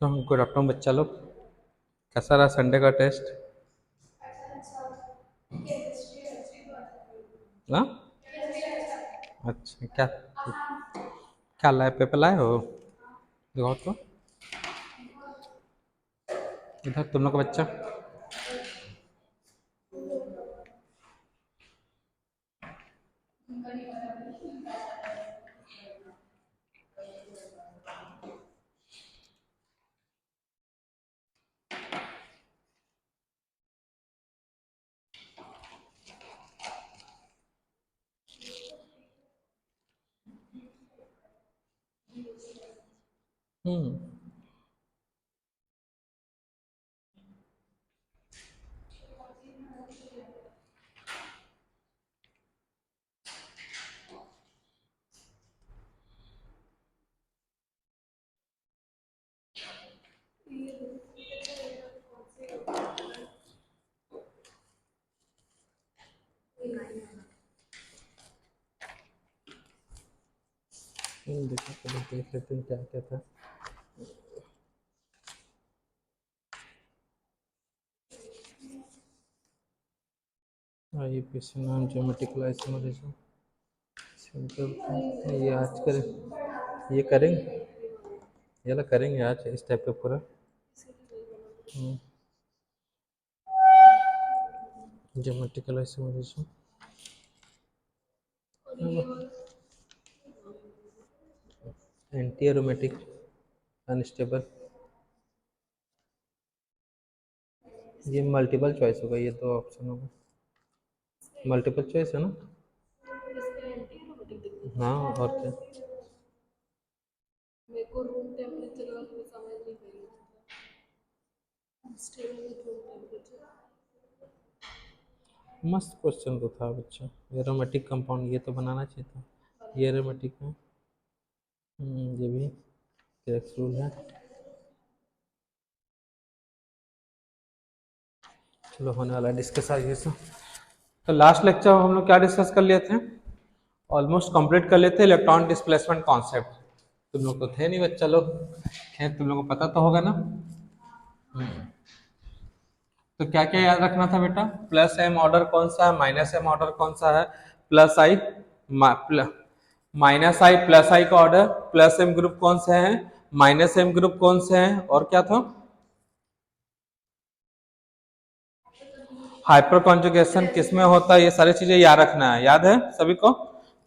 तो good afternoon बच्चा लोग। कैसा रहा संडे का टेस्ट? हाँ, अच्छा। क्या क्या लाए, पेपर लाए हो? दिखाओ तो। इधर तुम लोग का बच्चा। हम्म। देखो पहले देख लेते हैं क्या क्या था। ये क्वेश्चन नाम ज्योमेट्रिकल आइसोमेरिज्म सिंपल था। ये आज करें, ये करेंगे, ये वाला करेंगे आज इस टाइप का पूरा। Geometrical isomerism, anti aromatic unstable. ये मल्टीपल चॉइस होगा, ये दो ऑप्शन होगा। मल्टीपल चॉइस है ना? हाँ, और क्या। मस्त क्वेश्चन तो था बच्चा। एरोमेटिक कंपाउंड ये तो बनाना चाहिए था। ये एरोमेटिक है। ये भी क्रेक्स रूल है। चलो होने वाला है डिस्कस आगे से। तो लास्ट लेक्चर में हम लोग क्या डिस्कस कर लिए थे? ऑलमोस्ट कंप्लीट कर लेते इलेक्ट्रॉन डिस्प्लेसमेंट कॉन्सेप्ट। तुम लोग तो थे नहीं बच्चा लोग, खैर तुम लोग को पता तो होगा ना। तो क्या क्या याद रखना था बेटा? प्लस एम ऑर्डर कौन सा है, माइनस एम ऑर्डर कौन सा है, प्लस आई माइनस आई प्लस आई का ऑर्डर, प्लस एम ग्रुप कौन से हैं, माइनस एम ग्रुप कौन से हैं, और क्या था? हाइपर कॉन्जुगेशन किस में होता है, ये सारी चीजें याद रखना है। याद है सभी को?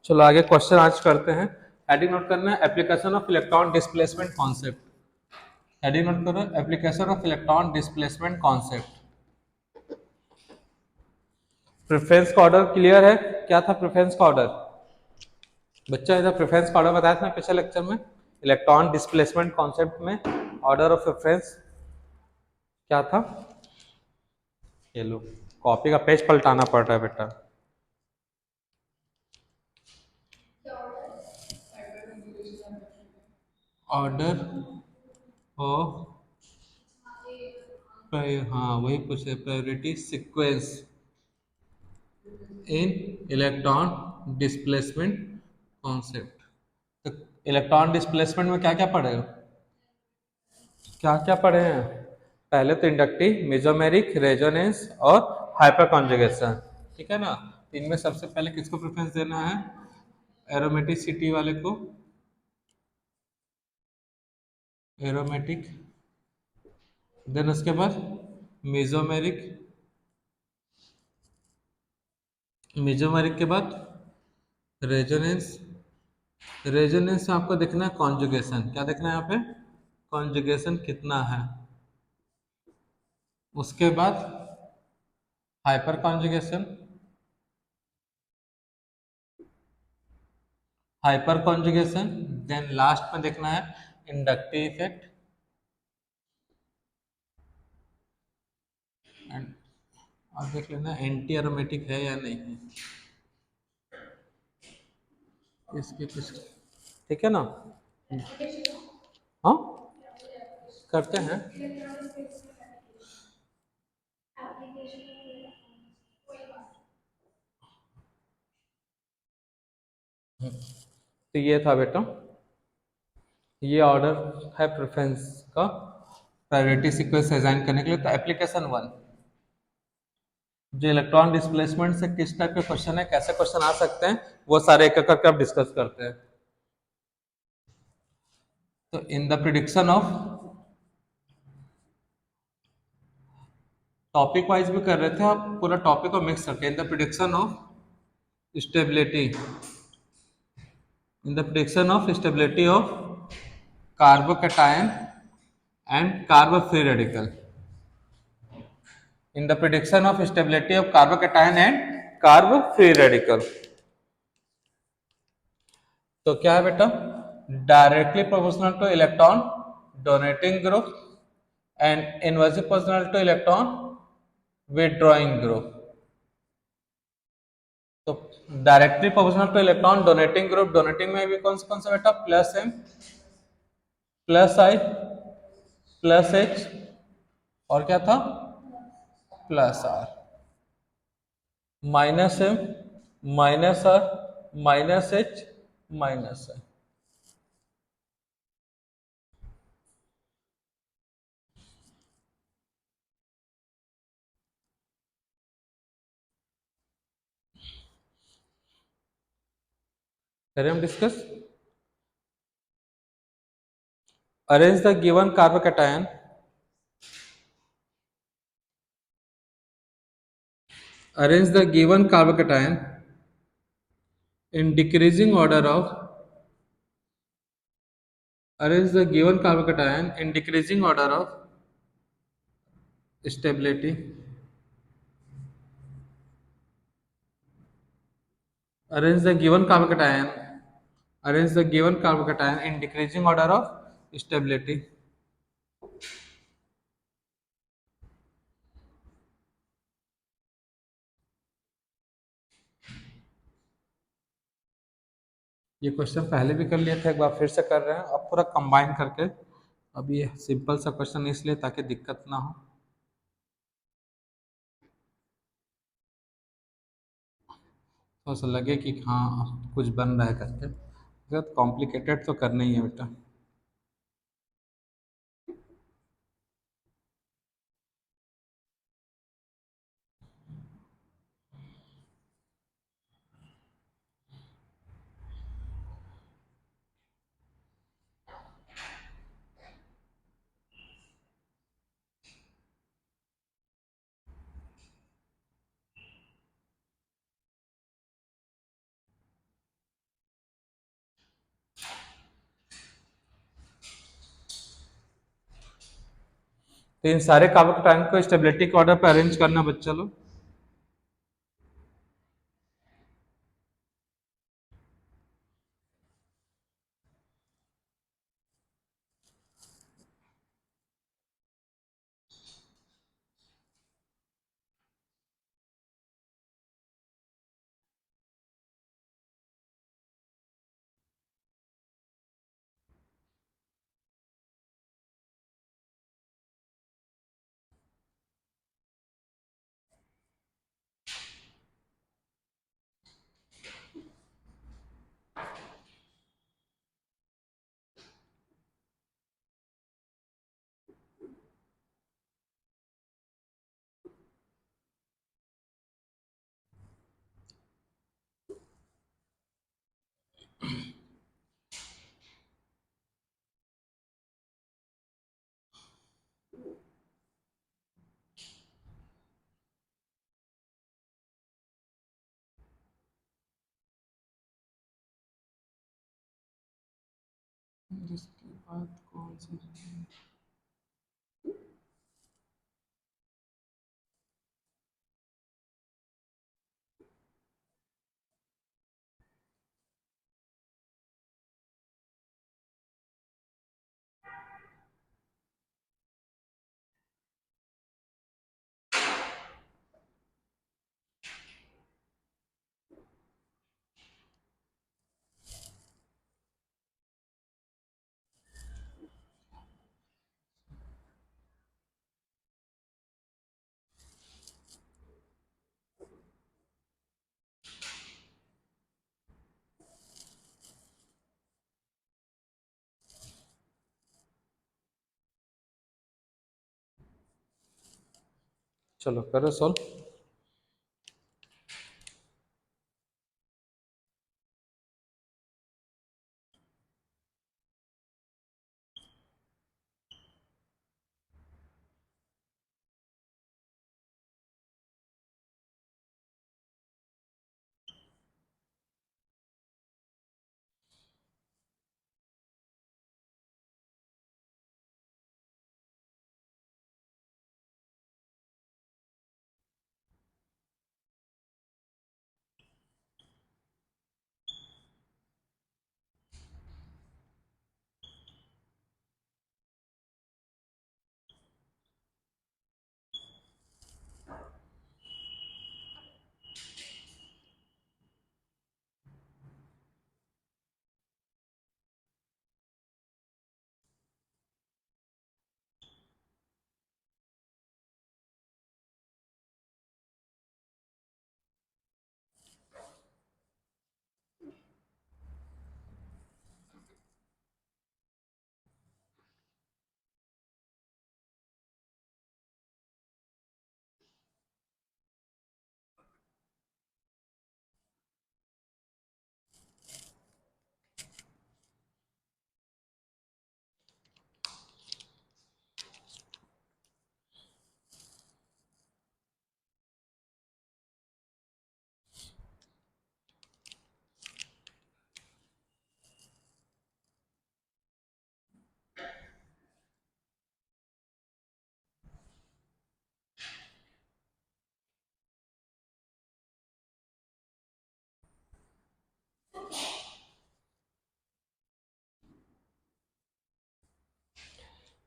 चलो आगे क्वेश्चन आज करते हैं। हेडिंग नोट करना है, application of electron displacement concept. Heading note करो, application of electron displacement concept. Preference का ऑर्डर क्लियर है? क्या था प्रेफरेंस का ऑर्डर? बच्चा इधर प्रेफरेंस का ऑर्डर बताया था पिछले लेक्चर में। इलेक्ट्रॉन डिस्प्लेसमेंट कॉन्सेप्ट में ऑर्डर ऑफ प्रेफरेंस क्या था? ये लो, कॉपी का पेज पलटाना पड़ रहा है बेटा। ऑर्डर ऑफ, हाँ वही पूछे, priority sequence in electron displacement concept. तो इलेक्ट्रॉन डिस्प्लेसमेंट में क्या क्या पढ़े हो? क्या क्या पढ़े हैं? पहले तो इंडक्टिव, मेसोमेरिक, रेजोनेंस और हाइपर कॉन्जुगेशन। ठीक है ना? इनमें सबसे पहले किसको प्रेफरेंस देना है? एरोमेटिसिटी वाले को, एरोमेटिक। देन उसके बाद मेसोमेरिक, मेसोमेरिक के बाद रेजोनेंस। रेजोनेंस में आपको देखना है कॉन्जुगेशन। क्या देखना है यहाँ पे? कॉन्जुगेशन कितना है। उसके बाद hyper conjugation, hyper conjugation. Then last में देखना है इंडक्टिव इफेक्ट। एंड और देख लेना एंटी एरोमेटिक है या नहीं है इसके कुछ। ठीक है ना? हाँ, करते हैं। तो ये था बेटा, ये ऑर्डर है प्रेफरेंस का। प्रायोरिटी सीक्वेंस डिजाइन करने के लिए। तो एप्लीकेशन 1, जो इलेक्ट्रॉन डिस्प्लेसमेंट से किस टाइप के क्वेश्चन है, कैसे क्वेश्चन आ सकते हैं, वो सारे एक एक करके अब डिस्कस करते हैं। तो in the prediction of, topic wise भी कर रहे थे, आप पूरा टॉपिक को मिक्स करके, in the prediction of stability, in the prediction of stability of carbocation and कार्बो free radical, in the prediction of stability of carbocation and carb free radical। तो क्या है बेटा, directly proportional to electron donating group and inversely proportional to electron withdrawing group. तो directly proportional to electron donating group, donating में भी कौन सा बेटा, plus M plus I plus H और क्या था, plus R, minus M minus R minus H minus I. करें हम discuss. Arrange the given carbocation, arrange the given carbocation in decreasing order of, arrange the given carbocation in decreasing order of stability, arrange the given carbocation, arrange the given carbocation in decreasing order of stability। ये question पहले भी कर लिया था, एक बार फिर से कर रहे हैं, अब पूरा कंबाइन करके। अब ये सिंपल सा क्वेश्चन इसलिए ताकि दिक्कत ना हो, तो ऐसा लगे कि हाँ कुछ बन रहा है करके, कॉम्प्लिकेटेड तो करना ही है बेटा। तो इन सारे कार्बोकेटाइन को स्टेबिलिटी के ऑर्डर पर अरेंज करना बच्चा लोग। इसके बाद कौन सी, चलो करो सॉल्व।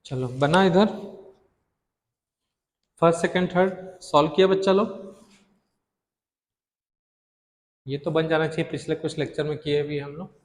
चलो बना इधर, फर्स्ट सेकंड थर्ड सॉल्व किया बच्चा लोग। ये तो बन जाना चाहिए, पिछले कुछ लेक्चर में किए भी हम लोग।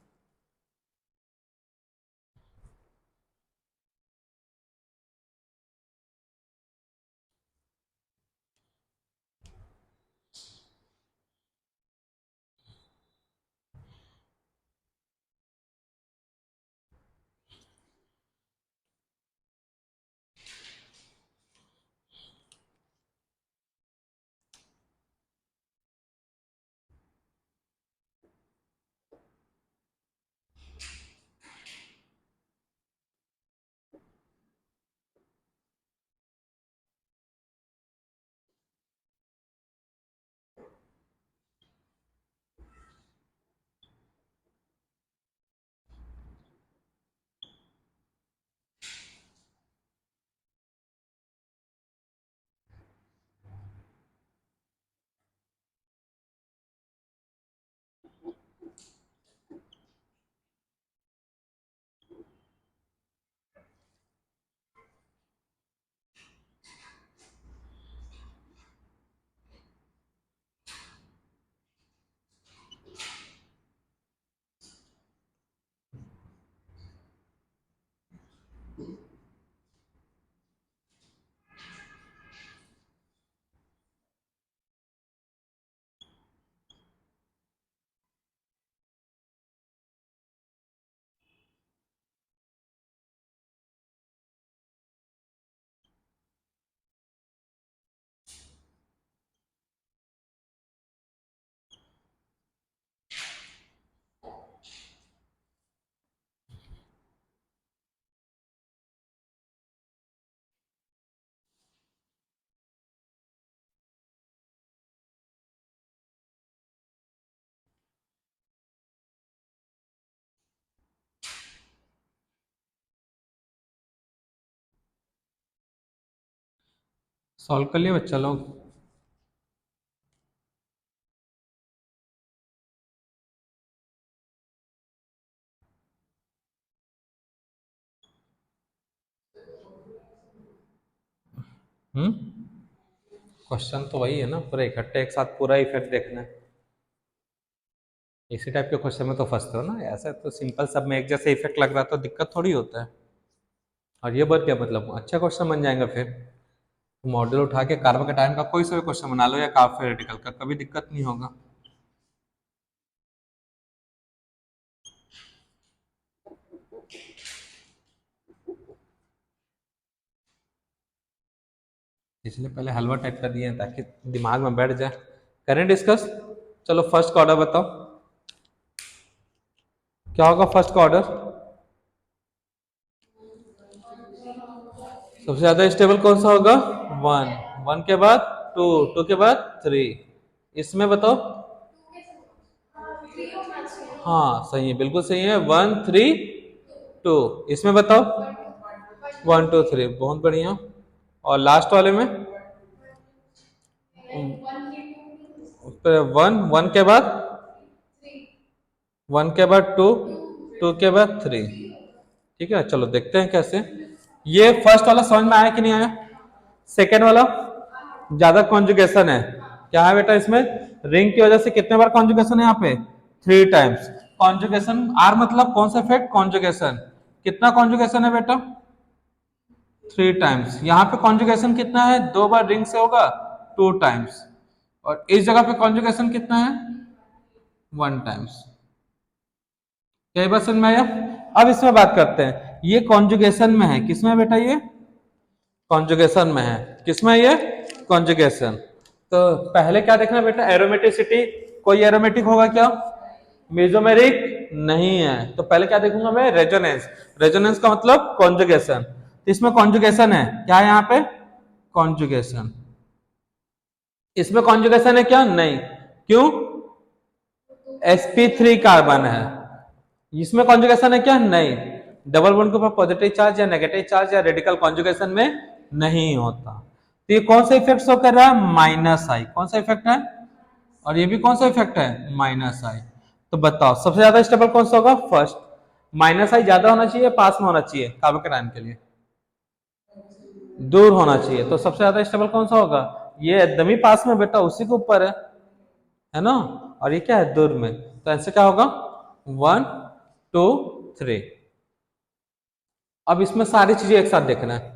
सॉल्व कर लिए बच्चा लोग। क्वेश्चन तो वही है ना, पूरा इकट्ठे एक साथ पूरा इफेक्ट देखना है। इसी टाइप के क्वेश्चन में तो फंसते हो ना, ऐसा तो सिंपल सब में एक जैसे इफेक्ट लग रहा है तो दिक्कत थोड़ी होता है। और ये बात क्या मतलब, अच्छा क्वेश्चन बन जाएगा फिर। मॉडल उठा के कार्बन का टाइम का कोई सा भी क्वेश्चन बना लो या काफ थ्योरेटिकल का, कभी दिक्कत नहीं होगा। इसलिए पहले हलवा टाइप कर दिए हैं ताकि दिमाग में बैठ जाए। करें डिस्कस। चलो फर्स्ट का ऑर्डर बताओ, क्या होगा फर्स्ट का ऑर्डर? सबसे ज्यादा स्टेबल कौन सा होगा? वन। वन के बाद टू, टू के बाद थ्री। इसमें बताओ। हाँ सही है, बिल्कुल सही है, वन थ्री टू। इसमें बताओ। वन टू थ्री, बहुत बढ़िया। और लास्ट वाले में? वन, वन के बाद वन के बाद टू, टू के बाद थ्री। ठीक है, चलो देखते हैं कैसे। ये फर्स्ट वाला समझ में आया कि नहीं आया? सेकेंड वाला ज्यादा कॉन्जुगेशन है। क्या है बेटा इसमें? रिंग की वजह से कितने बार कॉन्जुगेशन है यहाँ पे? Three times conjugation. आर मतलब कौन सा इफेक्ट? कॉन्जुगेशन। कितना कॉन्जुगेशन है बेटा? Three times. यहाँ पे कॉन्जुगेशन कितना है? दो बार रिंग से होगा, टू टाइम्स। और इस जगह पे कॉन्जुगेशन कितना है? One times. क्या बात समझ में आया? अब इसमें बात करते हैं, ये कॉन्जुगेशन में है, किसमें है बेटा? ये कॉन्जुगेशन में है। किसमें है ये? कॉन्जुगेशन। तो पहले क्या देखना बेटा? एरोमेटिसिटी। कोई एरोमेटिक होगा क्या? मेसोमेरिक नहीं है। तो पहले क्या देखूंगा मैं? रेजोनेंस। रेजोनेंस का मतलब कॉन्जुगेशन। तो इसमें कॉन्जुगेशन है, क्या है यहाँ पे? कॉन्जुगेशन। इसमें कॉन्जुगेशन है क्या? नहीं। क्यों? sp3 कार्बन है। इसमें कॉन्जुगेशन है क्या? नहीं। डबल बॉन्ड के ऊपर पॉजिटिव चार्ज या नेगेटिव चार्ज या रेडिकल कॉन्जुगेशन में नहीं होता। तो ये कौन सा इफेक्ट शो कर रहा है? माइनस आई। कौन सा इफेक्ट है? और ये भी कौन सा इफेक्ट है? माइनस आई। तो बताओ सबसे ज्यादा स्टेबल कौन सा होगा? फर्स्ट। माइनस आई ज्यादा होना चाहिए, पास में होना चाहिए कार्बन के आयन के लिए? दूर होना चाहिए। तो सबसे ज्यादा स्टेबल कौन सा होगा? ये एकदम ही पास में बेटा, उसी के ऊपर है ना? और ये क्या है? दूर में। तो ऐसे क्या होगा? One two three. अब इसमें सारी चीजें एक साथ देखना है।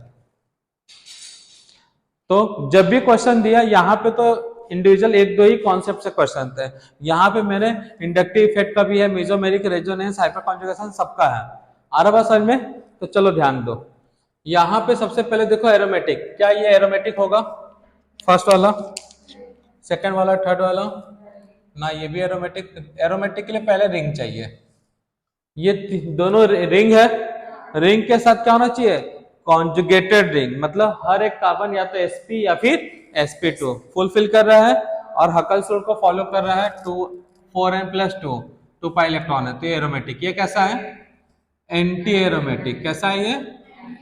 तो जब भी क्वेश्चन दिया यहाँ पे तो इंडिविजुअल एक दो ही कॉन्सेप्ट से क्वेश्चन थे। यहाँ पे मैंने इंडक्टिव इफेक्ट का भी है, मेसोमेरिक, रेजोनेंस, हाइपर कॉन्जुगेशन सबका है। आ रहा बात समझ में? तो चलो ध्यान दो। यहाँ पे सबसे पहले देखो एरोमेटिक। क्या ये एरोमेटिक होगा? फर्स्ट वाला, सेकंड वाला, थर्ड वाला? ना, ये भी एरोमेटिक। एरोमेटिक के लिए पहले रिंग चाहिए। ये दोनों रिंग है। रिंग के साथ क्या होना चाहिए? Conjugated ring. मतलब हर एक कार्बन या तो sp या फिर sp2 फुलफिल कर रहा है और हकल्स रूल को फॉलो कर रहा है। 4n+2 2 पाई इलेक्ट्रॉन है, तो ये एरोमेटिक। ये कैसा है? Anti aromatic. कैसा है ये?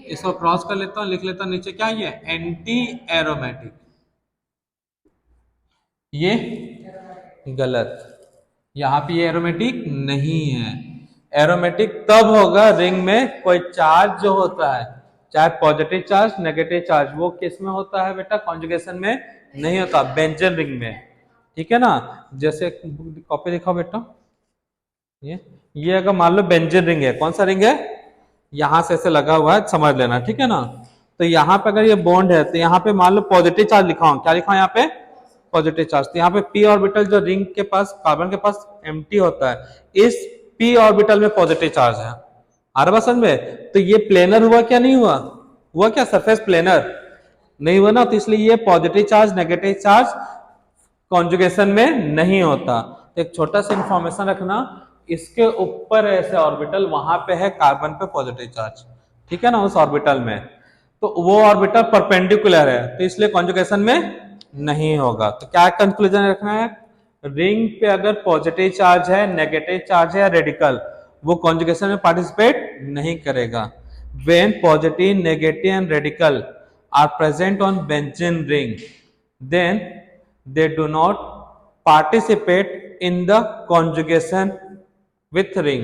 इसको क्रॉस कर लेता हूं, लिख लेता हूं नीचे, क्या ये? Anti aromatic. ये गलत। यहाँ पे ये एरोमेटिक नहीं है। एरोमेटिक तब होगा रिंग में कोई चार्ज जो होता है, चाहे पॉजिटिव चार्ज नेगेटिव चार्ज, वो किस में होता है बेटा? कॉन्जुगेशन में नहीं होता, बेंजन रिंग में। ठीक है ना? जैसे कॉपी दिखाओ बेटा। ये अगर मान लो बेंजन रिंग है, कौन सा रिंग है? यहां से ऐसे लगा हुआ है, समझ लेना। ठीक है ना? तो यहाँ पे अगर ये बॉन्ड है तो यहाँ पे मान लो पॉजिटिव चार्ज लिखा हूं, क्या लिखा हूं यहाँ पे? Positive charge. तो यहाँ पे p ऑर्बिटल जो रिंग के पास, कार्बन के पास एम्प्टी होता है, इस p ऑर्बिटल में पॉजिटिव चार्ज है। आ रहा समझ में? तो ये प्लेनर हुआ क्या? नहीं हुआ? हुआ क्या? सरफेस प्लेनर नहीं हुआ ना, तो इसलिए ये positive charge negative charge conjugation में नहीं होता। तो एक छोटा सा इंफॉर्मेशन रखना, इसके ऊपर ऐसे ऑर्बिटल, वहां पे है कार्बन पे पॉजिटिव चार्ज। ठीक है ना? उस ऑर्बिटल में, तो वो ऑर्बिटल परपेंडिकुलर है, तो इसलिए कॉन्जुगेशन में नहीं होगा। तो क्या कंक्लूजन रखना है? रिंग पे अगर पॉजिटिव चार्ज है, नेगेटिव चार्ज है या रेडिकल, वो कॉन्जुगेशन में पार्टिसिपेट नहीं करेगा। When positive, negative and radical are present on benzene ring, then they do not participate in the conjugation with ring।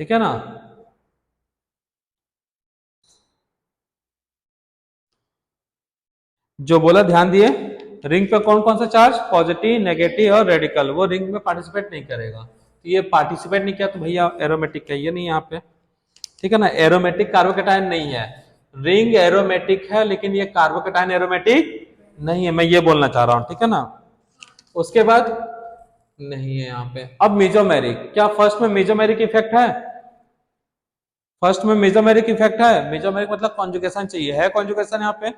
ठीक है ना? जो बोला ध्यान दिए। रिंग पे कौन कौन सा चार्ज? पॉजिटिव, नेगेटिव और रेडिकल, वो रिंग में पार्टिसिपेट नहीं करेगा। तो ये पार्टिसिपेट नहीं किया तो भैया एरोमेटिक कहिए नहीं यहाँ पे। ठीक है ना? एरोमेटिक कार्बोकेटायन नहीं है। रिंग एरोमेटिक है लेकिन ये कार्बोकेटायन एरोमेटिक नहीं है, मैं ये बोलना चाह रहा हूं। ठीक है ना? उसके बाद नहीं है यहाँ पे। अब मेजोमेरिक, क्या फर्स्ट में मेजोमेरिक इफेक्ट है? फर्स्ट में मेजोमेरिक इफेक्ट है, मेजोमेरिक मतलब कॉन्जुगेशन चाहिए, है कॉन्जुगेशन यहाँ पे?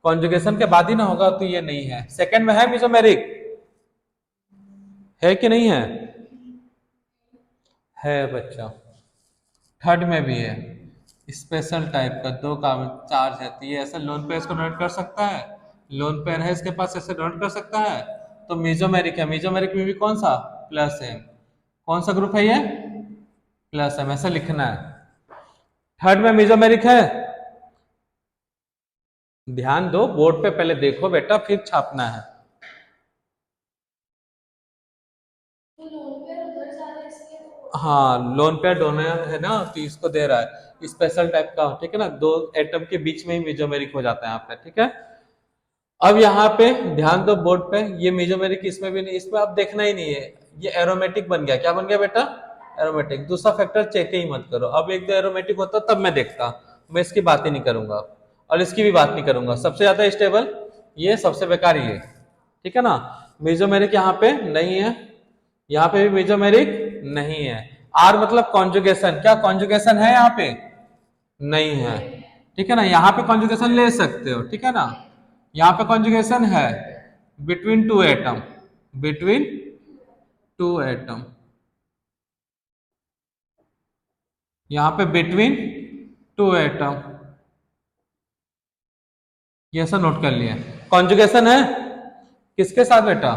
कॉन्जुगेशन के बाद ही ना होगा, तो ये नहीं है। सेकंड में है मेजोमेरिक, है कि नहीं है? है बच्चा। थर्ड में भी है, स्पेशल टाइप का 2 कार्बन चार्ज है, तो ये ऐसा लोन पेयर इसको डोनेट कर सकता है, लोन पेयर है इसके पास, ऐसे डोनेट कर सकता है। तो मेजोमेरिक है, मेजोमेरिक में भी कौन सा? प्लस है। कौन सा ग्रुप है ये? प्लस है, ऐसा लिखना है। थर्ड में मेजोमेरिक है, ध्यान दो, बोर्ड पे पहले देखो बेटा, फिर छापना है। हाँ, लोन पेयर डोनर है ना, तो इसको दे रहा है स्पेशल टाइप का, ठीक है ना, 2 एटम के बीच में ही मेजोमेरिक हो जाता है यहाँ पे, ठीक है। अब यहाँ पे ध्यान दो बोर्ड पे, ये मेजोमेरिक इसमें भी नहीं, इसमें अब देखना ही नहीं है, ये एरोमेटिक बन गया। क्या बन गया बेटा? एरोमेटिक। दूसरा फैक्टर चेक ही मत करो, अब एक दो एरोमेटिक होता तब मैं देखता, मैं इसकी बात ही नहीं करूंगा और इसकी भी बात नहीं करूंगा। सबसे ज्यादा स्टेबल ये, सबसे बेकार ये, ठीक है ना। मेजोमेरिक यहाँ पे नहीं है, यहाँ पे भी मेजोमेरिक नहीं है। आर मतलब कॉन्जुगेशन, क्या कॉन्जुगेशन है यहाँ पे? नहीं है, ठीक है ना। यहाँ पे कॉन्जुगेशन ले सकते हो, ठीक है ना, यहाँ पे कॉन्जुगेशन है बिटवीन 2 एटम, बिटवीन 2 एटम, यहाँ पे बिटवीन 2 एटम, ये ऐसा नोट कर लिया। कॉन्जुगेशन है किसके साथ बेटा?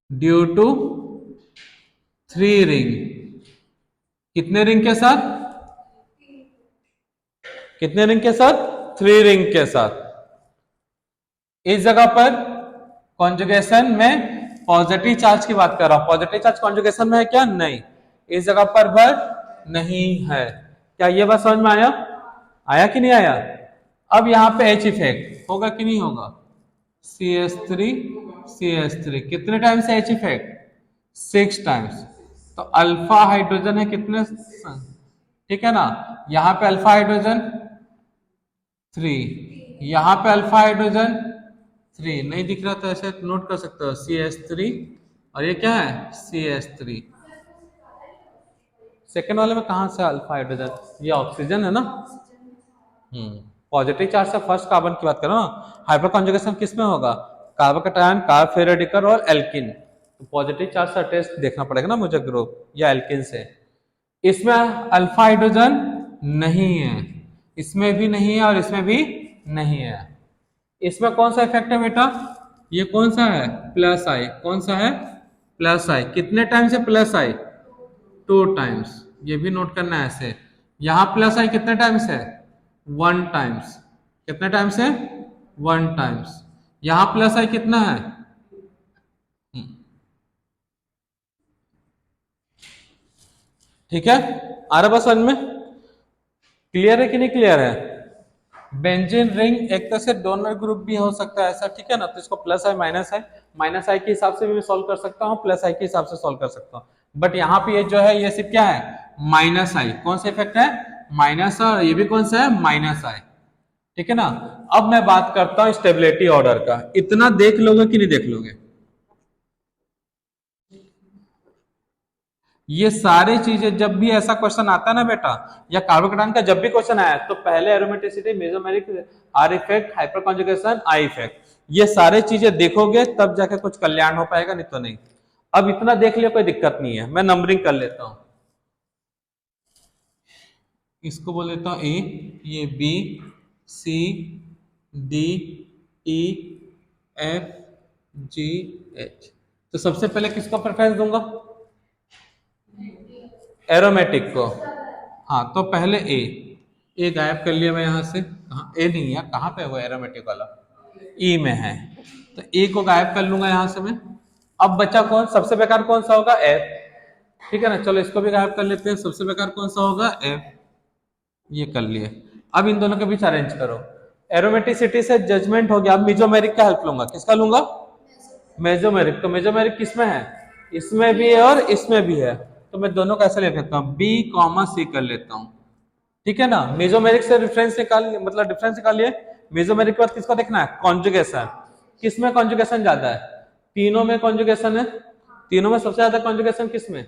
Due to 3 ring. कितने रिंग के साथ? कितने रिंग के साथ? 3 रिंग के साथ। इस जगह पर कॉन्जुगेशन में पॉजिटिव चार्ज की बात कर रहा हूं, पॉजिटिव चार्ज कॉन्जुगेशन में है क्या? नहीं, इस जगह पर भर नहीं है। क्या ये बात समझ में आया? आया कि नहीं आया? अब यहाँ पे एच इफेक्ट होगा कि नहीं होगा? CH3 CH3 कितने टाइम्स है एच इफेक्ट? 6 टाइम्स। तो अल्फा हाइड्रोजन है कितने, ठीक है ना, यहाँ पे अल्फा हाइड्रोजन 3, यहाँ पे अल्फा हाइड्रोजन 3 नहीं दिख रहा, तो ऐसे नोट कर सकते हो CH3, और ये क्या है? CH3। सेकेंड वाले में कहाँ से अल्फा हाइड्रोजन? ये ऑक्सीजन है ना। पॉजिटिव चार्ज से फर्स्ट कार्बन की बात करो ना, हाइपर कॉन्जुगेशन किस में होगा? कार्बोकैटायन, कार्बोफेरेडिकल और एल्किन। तो पॉजिटिव चार्ज से टेस्ट देखना पड़ेगा ना मुझे ग्रुप या एल्किन से। इसमें अल्फा हाइड्रोजन नहीं है, इसमें भी नहीं है और इसमें भी नहीं है। इसमें कौन सा इफेक्ट है बेटा? ये कौन सा है? प्लस आई। कौन सा है? प्लस आई। कितने टाइम से प्लस आई? 2 टाइम्स। ये भी नोट करना है ऐसे। यहां प्लस आई कितने टाइम्स है? 1 टाइम्स। कितने टाइम्स है? 1 टाइम्स। यहां प्लस आई कितना है? ठीक है, आ रहा बस समझ में? क्लियर है कि नहीं क्लियर है? बेंजीन रिंग एक तरह से डोनर ग्रुप भी हो सकता है ऐसा, ठीक है ना, तो इसको प्लस आई माइनस आई, माइनस आई के हिसाब से भी मैं सॉल्व कर सकता हूँ, प्लस आई के हिसाब से सॉल्व कर सकता हूँ। बट यहाँ पे ये जो है ये सिर्फ क्या है? माइनस आई। कौन सा इफेक्ट है? माइनस, और ये भी कौन सा है? माइनस आई, ठीक है ना। अब मैं बात करता हूँ स्टेबिलिटी ऑर्डर का, इतना देख लोगे कि नहीं देख लोगे? ये सारी चीजें जब भी ऐसा क्वेश्चन आता है ना बेटा, या कार्बोकैटायन का जब भी क्वेश्चन आया, तो पहले aromaticity, mesomeric, are effect, hyper conjugation, I effect, ये सारे चीजें देखोगे तब जाके कुछ कल्याण हो पाएगा, नहीं तो नहीं। अब इतना देख लिया, कोई दिक्कत नहीं है, मैं नंबरिंग कर लेता हूं। इसको बोल देता हूं ए, ये B, C, D, E, F, जी, एच। तो सबसे पहले किसको प्रेफरेंस दूंगा? एरोमेटिक को। हाँ, तो पहले ए गायब कर लिया मैं यहाँ से, कहाँ ए नहीं है, कहाँ पे है वो एरोमेटिक वाला? ई में है, तो ए को गायब कर लूंगा यहाँ से मैं। अब बचा कौन? सबसे बेकार कौन सा होगा? एफ, ठीक है ना, चलो इसको भी गायब कर लेते हैं। सबसे बेकार कौन सा होगा? एफ, ये कर लिए। अब इन दोनों के बीच अरेंज करो। एरोमेटिसिटी से जजमेंट हो गया, अब मेजोमेरिक का हेल्प लूंगा। किसका लूंगा? मेजोमेरिक। तो मेजोमेरिक किसमें है? इसमें भी है और इसमें भी है, तो मैं दोनों को ऐसे ले लेता हूँ, बी कॉमा सी कर लेता हूँ, ठीक है ना। मेजोमेरिक से रेफरेंस निकाल, मतलब डिफरेंस निकालिए। मेजोमेरिक के बाद किसको देखना है? कॉन्जुगेशन। किसमें कॉन्जुगेशन ज्यादा है? तीनों में कॉन्जुगेशन है। तीनों में सबसे ज्यादा कॉन्जुगेशन किसमें?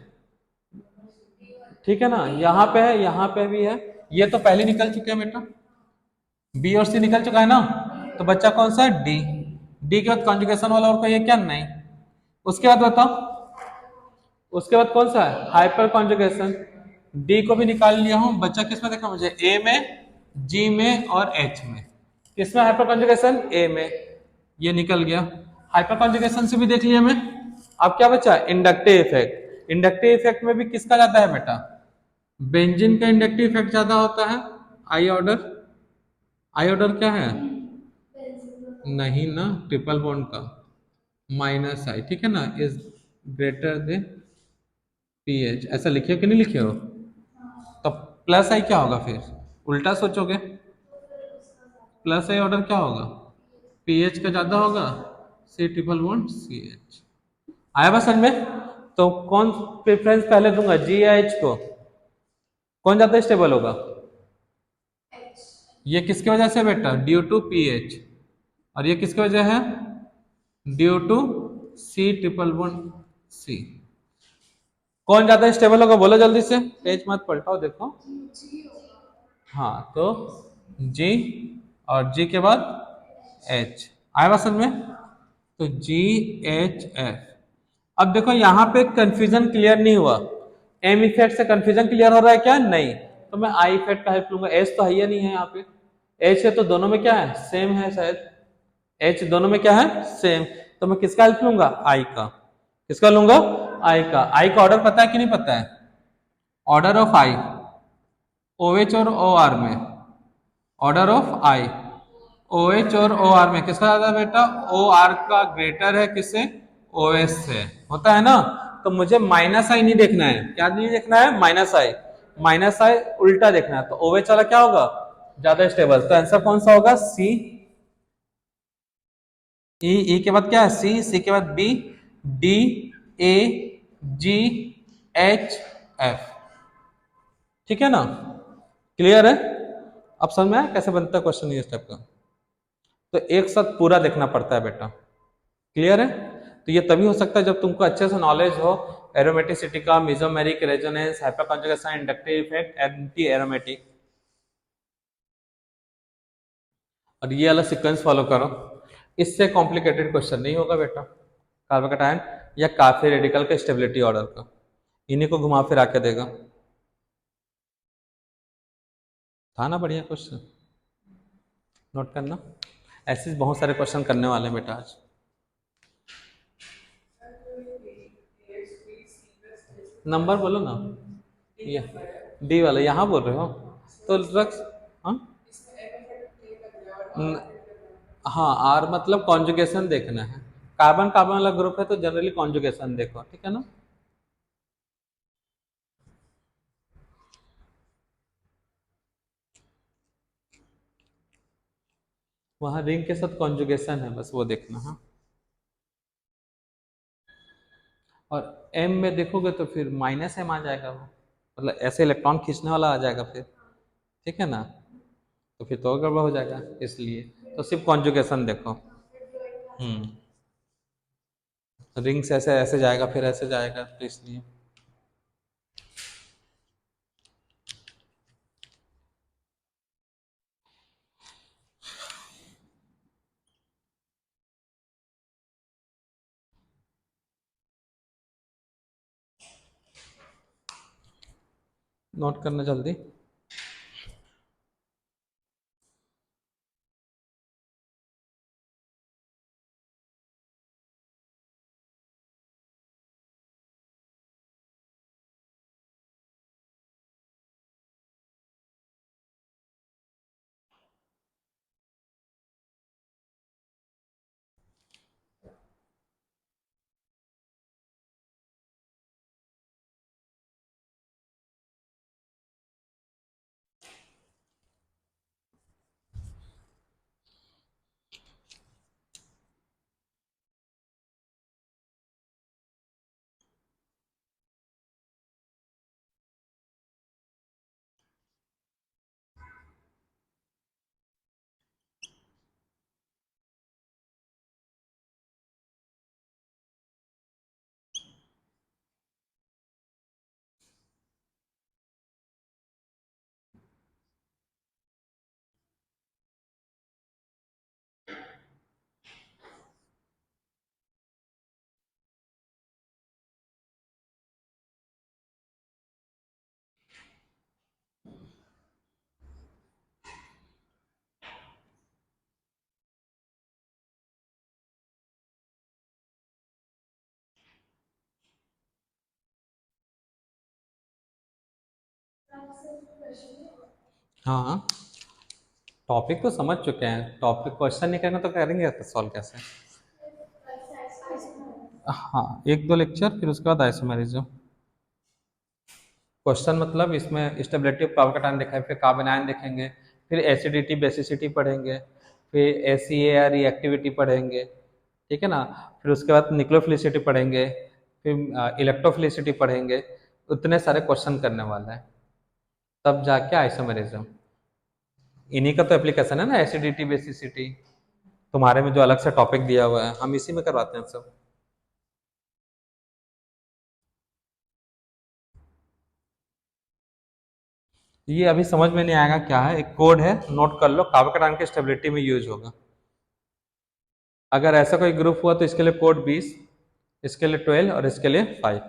ठीक है ना, यहाँ पे है, यहाँ पे भी है, ये तो पहले निकल चुके हैं बेटा, बी और सी निकल चुका है ना, तो बच्चा कौन सा है, डी। डी के बाद कॉन्जुगेशन वाला और कोई है क्या, नहीं। उसके बाद बताओ, उसके बाद कौन सा है, हाइपर कॉन्जुगेशन। डी को भी निकाल लिया हूं, बच्चा किसमें देखा मुझे, ए में, जी में और एच में। किसमें हाइपर कॉन्जुगेशन, ए में, ये निकल गया। हाइपर कॉन्जुगेशन से भी देख लिया मैं। अब क्या बचा, इंडक्टिव इफेक्ट। इंडक्टिव इफेक्ट में भी किसका ज्यादा है बेटा, बेंजीन का इंडक्टिव इफेक्ट ज्यादा होता है। आई ऑर्डर, आई ऑर्डर क्या है, नहीं ना, ट्रिपल बॉन्ड का, माइनस आई, ठीक है ना, इज ग्रेटर देन पीएच, ऐसा लिखे हो कि नहीं लिखे हो, तो प्लस आई क्या होगा फिर, उल्टा सोचोगे, प्लस आई ऑर्डर क्या होगा, पीएच का ज्यादा होगा, C triple bond C H. आया बस समझ में। तो कौन प्रेफरेंस पहले दूंगा, जी या एच को, कौन ज्यादा स्टेबल होगा, ये किसकी वजह से बेटा, ड्यू टू पीएच, और ये किसकी वजह है, due to C triple bond C. कौन ज्यादा स्टेबल होगा बोलो जल्दी से, पेज मत पलटाओ देखो। हाँ तो जी, और जी के बाद एच, आया बात समझ में। तो जी एच एफ। अब देखो यहाँ पे कंफ्यूजन क्लियर नहीं हुआ, एम इफेक्ट से कंफ्यूजन क्लियर हो रहा है क्या, नहीं, तो मैं आई इफेक्ट का हेल्प लूंगा, एच तो है या नहीं है यहाँ पे, एच है तो दोनों में क्या है, सेम है शायद, एच दोनों में क्या है, सेम, तो मैं किसका हेल्प लूंगा, आई का। किसका लूंगा, आई का। आई का ऑर्डर पता है कि नहीं पता है, order of I, O H और ओ आर में, order of I, O H और ओ आर में किसका ज्यादा बेटा, ओ आर का ग्रेटर है किससे, ओ एस से, होता है ना। तो मुझे माइनस आई नहीं देखना है, क्या नहीं देखना है, माइनस आई, माइनस आई उल्टा देखना है, तो ओ एच वाला क्या होगा, ज्यादा स्टेबल, तो आंसर कौन सा होगा, सी। ई, ई के बाद क्या है, सी, सी के बाद बी, डी, ए, जी, एच, एफ, ठीक है ना, क्लियर है। अब समझ में आया कैसे बनता है क्वेश्चन ये टाइप का, तो एक साथ पूरा देखना पड़ता है बेटा, क्लियर है। तो ये तभी हो सकता है जब तुमको अच्छे से नॉलेज हो एरोमेटिसिटी का, mesomeric resonance, hyper conjugation, inductive effect, anti aromatic, और ये वाला सीक्वेंस फॉलो करो, इससे कॉम्प्लिकेटेड क्वेश्चन नहीं होगा बेटा, कार्बोकैटायन या काफी रेडिकल का स्टेबिलिटी ऑर्डर का, इन्हीं को घुमा फिरा के देगा। था ना बढ़िया क्वेश्चन, नोट करना, ऐसे बहुत सारे क्वेश्चन करने वाले हैं बेटा आज। नंबर बोलो ना, ये डी वाला यहाँ बोल रहे हो, तो रख, हाँ, हाँ आर मतलब कॉन्जुगेशन देखना है, कार्बन कार्बन वाला ग्रुप है तो जनरली कॉन्जुगेशन देखो, ठीक है ना। वहां रिंग के साथ कॉन्जुगेशन है, बस वो देखना है। और एम में देखोगे तो फिर माइनस एम आ जाएगा, वो मतलब ऐसे इलेक्ट्रॉन खींचने वाला आ जाएगा फिर, ठीक है ना, तो फिर तो गड़बड़ हो जाएगा, इसलिए तो सिर्फ कॉन्जुगेशन देखो। हम्म, रिंग से ऐसे ऐसे जाएगा फिर ऐसे जाएगा, तो इसलिए नोट करना जल्दी। हाँ, टॉपिक तो समझ चुके हैं, टॉपिक क्वेश्चन नहीं करना तो करेंगे सॉल्व कैसे? हाँ, एक दो लेक्चर फिर उसके बाद आइसोमेरिज्म। क्वेश्चन मतलब इसमें स्टेबिलिटी ऑफ कार्बन कटायन देखा है, फिर कार्बन आयन देखेंगे, फिर एसिडिटी बेसिसिटी पढ़ेंगे, फिर एसीएआर रिएक्टिविटी पढ़ेंगे, ठीक है ना। फिर उसके बाद न्यूक्लियोफिलिसिटी पढ़ेंगे, फिर इलेक्ट्रोफिलिसिटी पढ़ेंगे। उतने सारे क्वेश्चन करने वाला है, तब जाके आइसोमेरिज्म। इन्हीं का तो एप्लीकेशन है ना एसिडिटी बेसिसिटी, तुम्हारे में जो अलग से टॉपिक दिया हुआ है हम इसी में करवाते हैं सब। ये अभी समझ में नहीं आएगा क्या है, एक कोड है, नोट कर लो, कार्बन कटायन की स्टेबिलिटी में यूज होगा। अगर ऐसा कोई ग्रुप हुआ तो इसके लिए कोड 20, इसके लिए 12 और इसके लिए 5।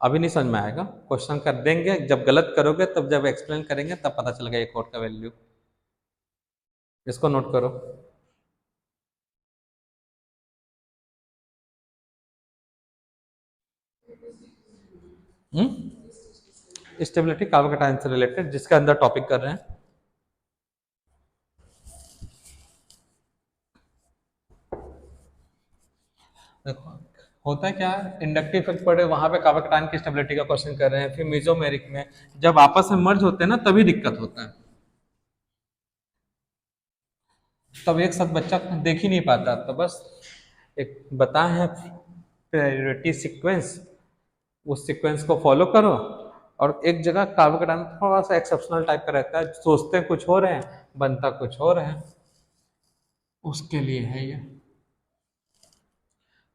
अभी नहीं समझ में आएगा, क्वेश्चन कर देंगे, जब गलत करोगे तब जब एक्सप्लेन करेंगे तब पता चलेगा ये कोड का वैल्यू। इसको नोट करो। स्टेबिलिटी कार्बन कटायन से रिलेटेड जिसके अंदर टॉपिक कर रहे हैं। देखो होता है क्या, इंडक्टिव इफेक्ट पढ़े वहां पे कार्बन कटायन की स्टेबिलिटी का क्वेश्चन कर रहे हैं, फिर मेसोमेरिक में जब आपस में मर्ज होते हैं ना तभी दिक्कत होता है, तब एक साथ बच्चा देख ही नहीं पाता। तो बस एक बताए हैं प्रायोरिटी सीक्वेंस, उस सीक्वेंस को फॉलो करो। और एक जगह कार्बन कटायन थोड़ा सा एक्सेप्शनल टाइप का रहता है, सोचते कुछ हो रहे हैं बनता कुछ और है, उसके लिए है ये।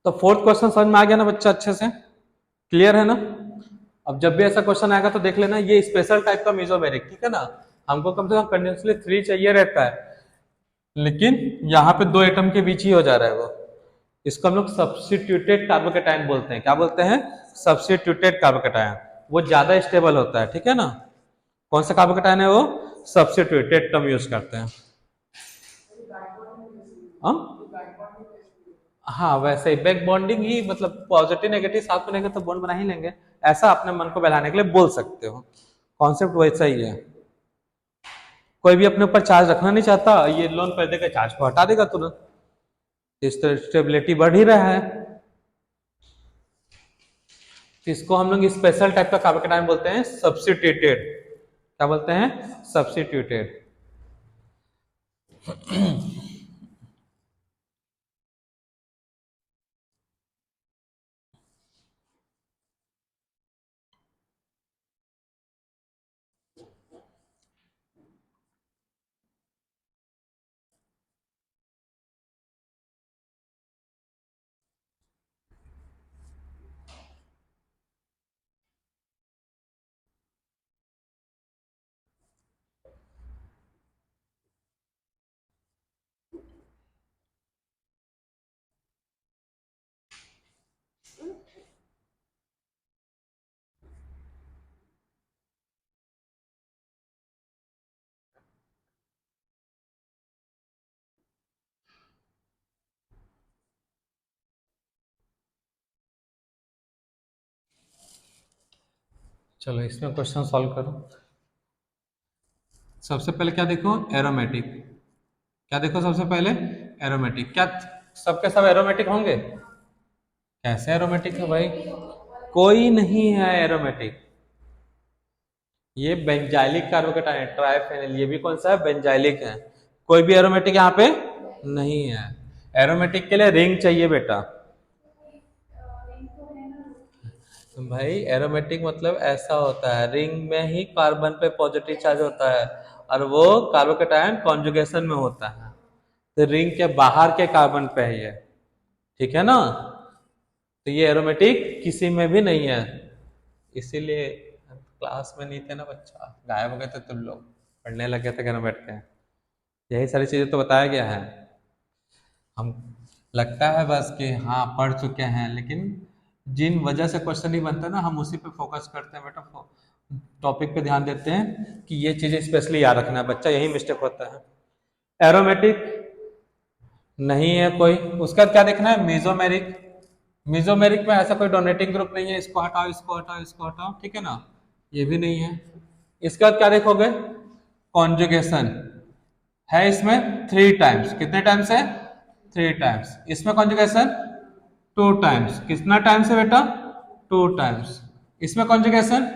तो फोर्थ क्वेश्चन समझ में आ गया ना बच्चा, अच्छे से क्लियर है ना। अब जब भी ऐसा क्वेश्चन आएगा तो देख लेना ये स्पेशल टाइप का मेसोमेरिक, ठीक है ना। हमको कम से कम कंटिन्यूसली 3 चाहिए रहता है, लेकिन यहाँ पे 2 एटम के बीच ही हो जा रहा है वो। इसको हम लोग सब्स्टिट्यूटेड कार्बोकेटायन बोलते हैं। क्या बोलते हैं? Substituted carbocation. वो ज्यादा स्टेबल होता है, ठीक है ना। कौन सा कार्बोकेटायन है वो? सब्स्टिट्यूटेड टर्म यूज करते हैं। हाँ, हाँ वैसे ही बैक बॉन्डिंग ही, मतलब पॉजिटिव नेगेटिव साथ में रहेंगे तो बॉन्ड बना ही लेंगे, ऐसा अपने मन को बहलाने के लिए बोल सकते हो। कॉन्सेप्ट वैसा ही है। कोई भी अपने ऊपर चार्ज रखना नहीं चाहता, ये लोन कर देगा, चार्ज को हटा देगा तुरंत, इस तरह स्टेबिलिटी बढ़ ही रहा है। इसको हम लोग स्पेशल टाइप का कार्बोकेटायन बोलते हैं, सब्स्टिट्यूटेड। क्या बोलते हैं? सब्स्टिट्यूटेड। चलो इसमें क्वेश्चन सॉल्व करो। सबसे पहले क्या देखो? एरोमेटिक। क्या देखो सबसे पहले? एरोमेटिक। क्या सबके सब एरोमेटिक होंगे? कैसे एरोमेटिक है भाई? कोई नहीं है एरोमेटिक। ये बेंजाइलिक कार्बोकेटायन है, ट्राइफेनिल, ये भी कौन सा है? बेंजाइलिक है। कोई भी एरोमेटिक यहाँ पे नहीं है। एरोमेटिक के लिए रिंग चाहिए बेटा। भाई एरोमेटिक मतलब ऐसा होता है, रिंग में ही कार्बन पे पॉजिटिव चार्ज होता है और वो कार्बोकेटायन कॉन्जुगेशन में होता है, तो रिंग के बाहर के कार्बन पे है ये, ठीक है ना। तो ये एरोमेटिक किसी में भी नहीं है, इसीलिए क्लास में नहीं थे ना बच्चा, गायब हो गए थे तुम लोग, पढ़ने लगे थे घर में बैठ के। यही सारी चीजें तो बताया गया है। हम लगता है बस कि हाँ पढ़ चुके हैं, लेकिन जिन वजह से क्वेश्चन नहीं बनता ना हम उसी पे फोकस करते हैं बेटा, टॉपिक पे ध्यान देते हैं कि ये चीजें स्पेशली याद रखना है बच्चा, यही मिस्टेक होता है। एरोमेटिक नहीं है कोई। उसका क्या देखना है? मेसोमेरिक। मेसोमेरिक में ऐसा कोई डोनेटिंग ग्रुप नहीं है, इसको हटाओ इसको हटाओ इसको हटाओ, ठीक है ना, ये भी नहीं है। इसके बाद क्या देखोगे, कॉन्जुगेशन है इसमें 3 टाइम्स, कितने टाइम्स है 3 टाइम्स। इसमें कॉन्जुगेशन 2 टाइम्स, कितना टाइम्स है बेटा 2 टाइम्स। इसमें कॉन्जुगेशन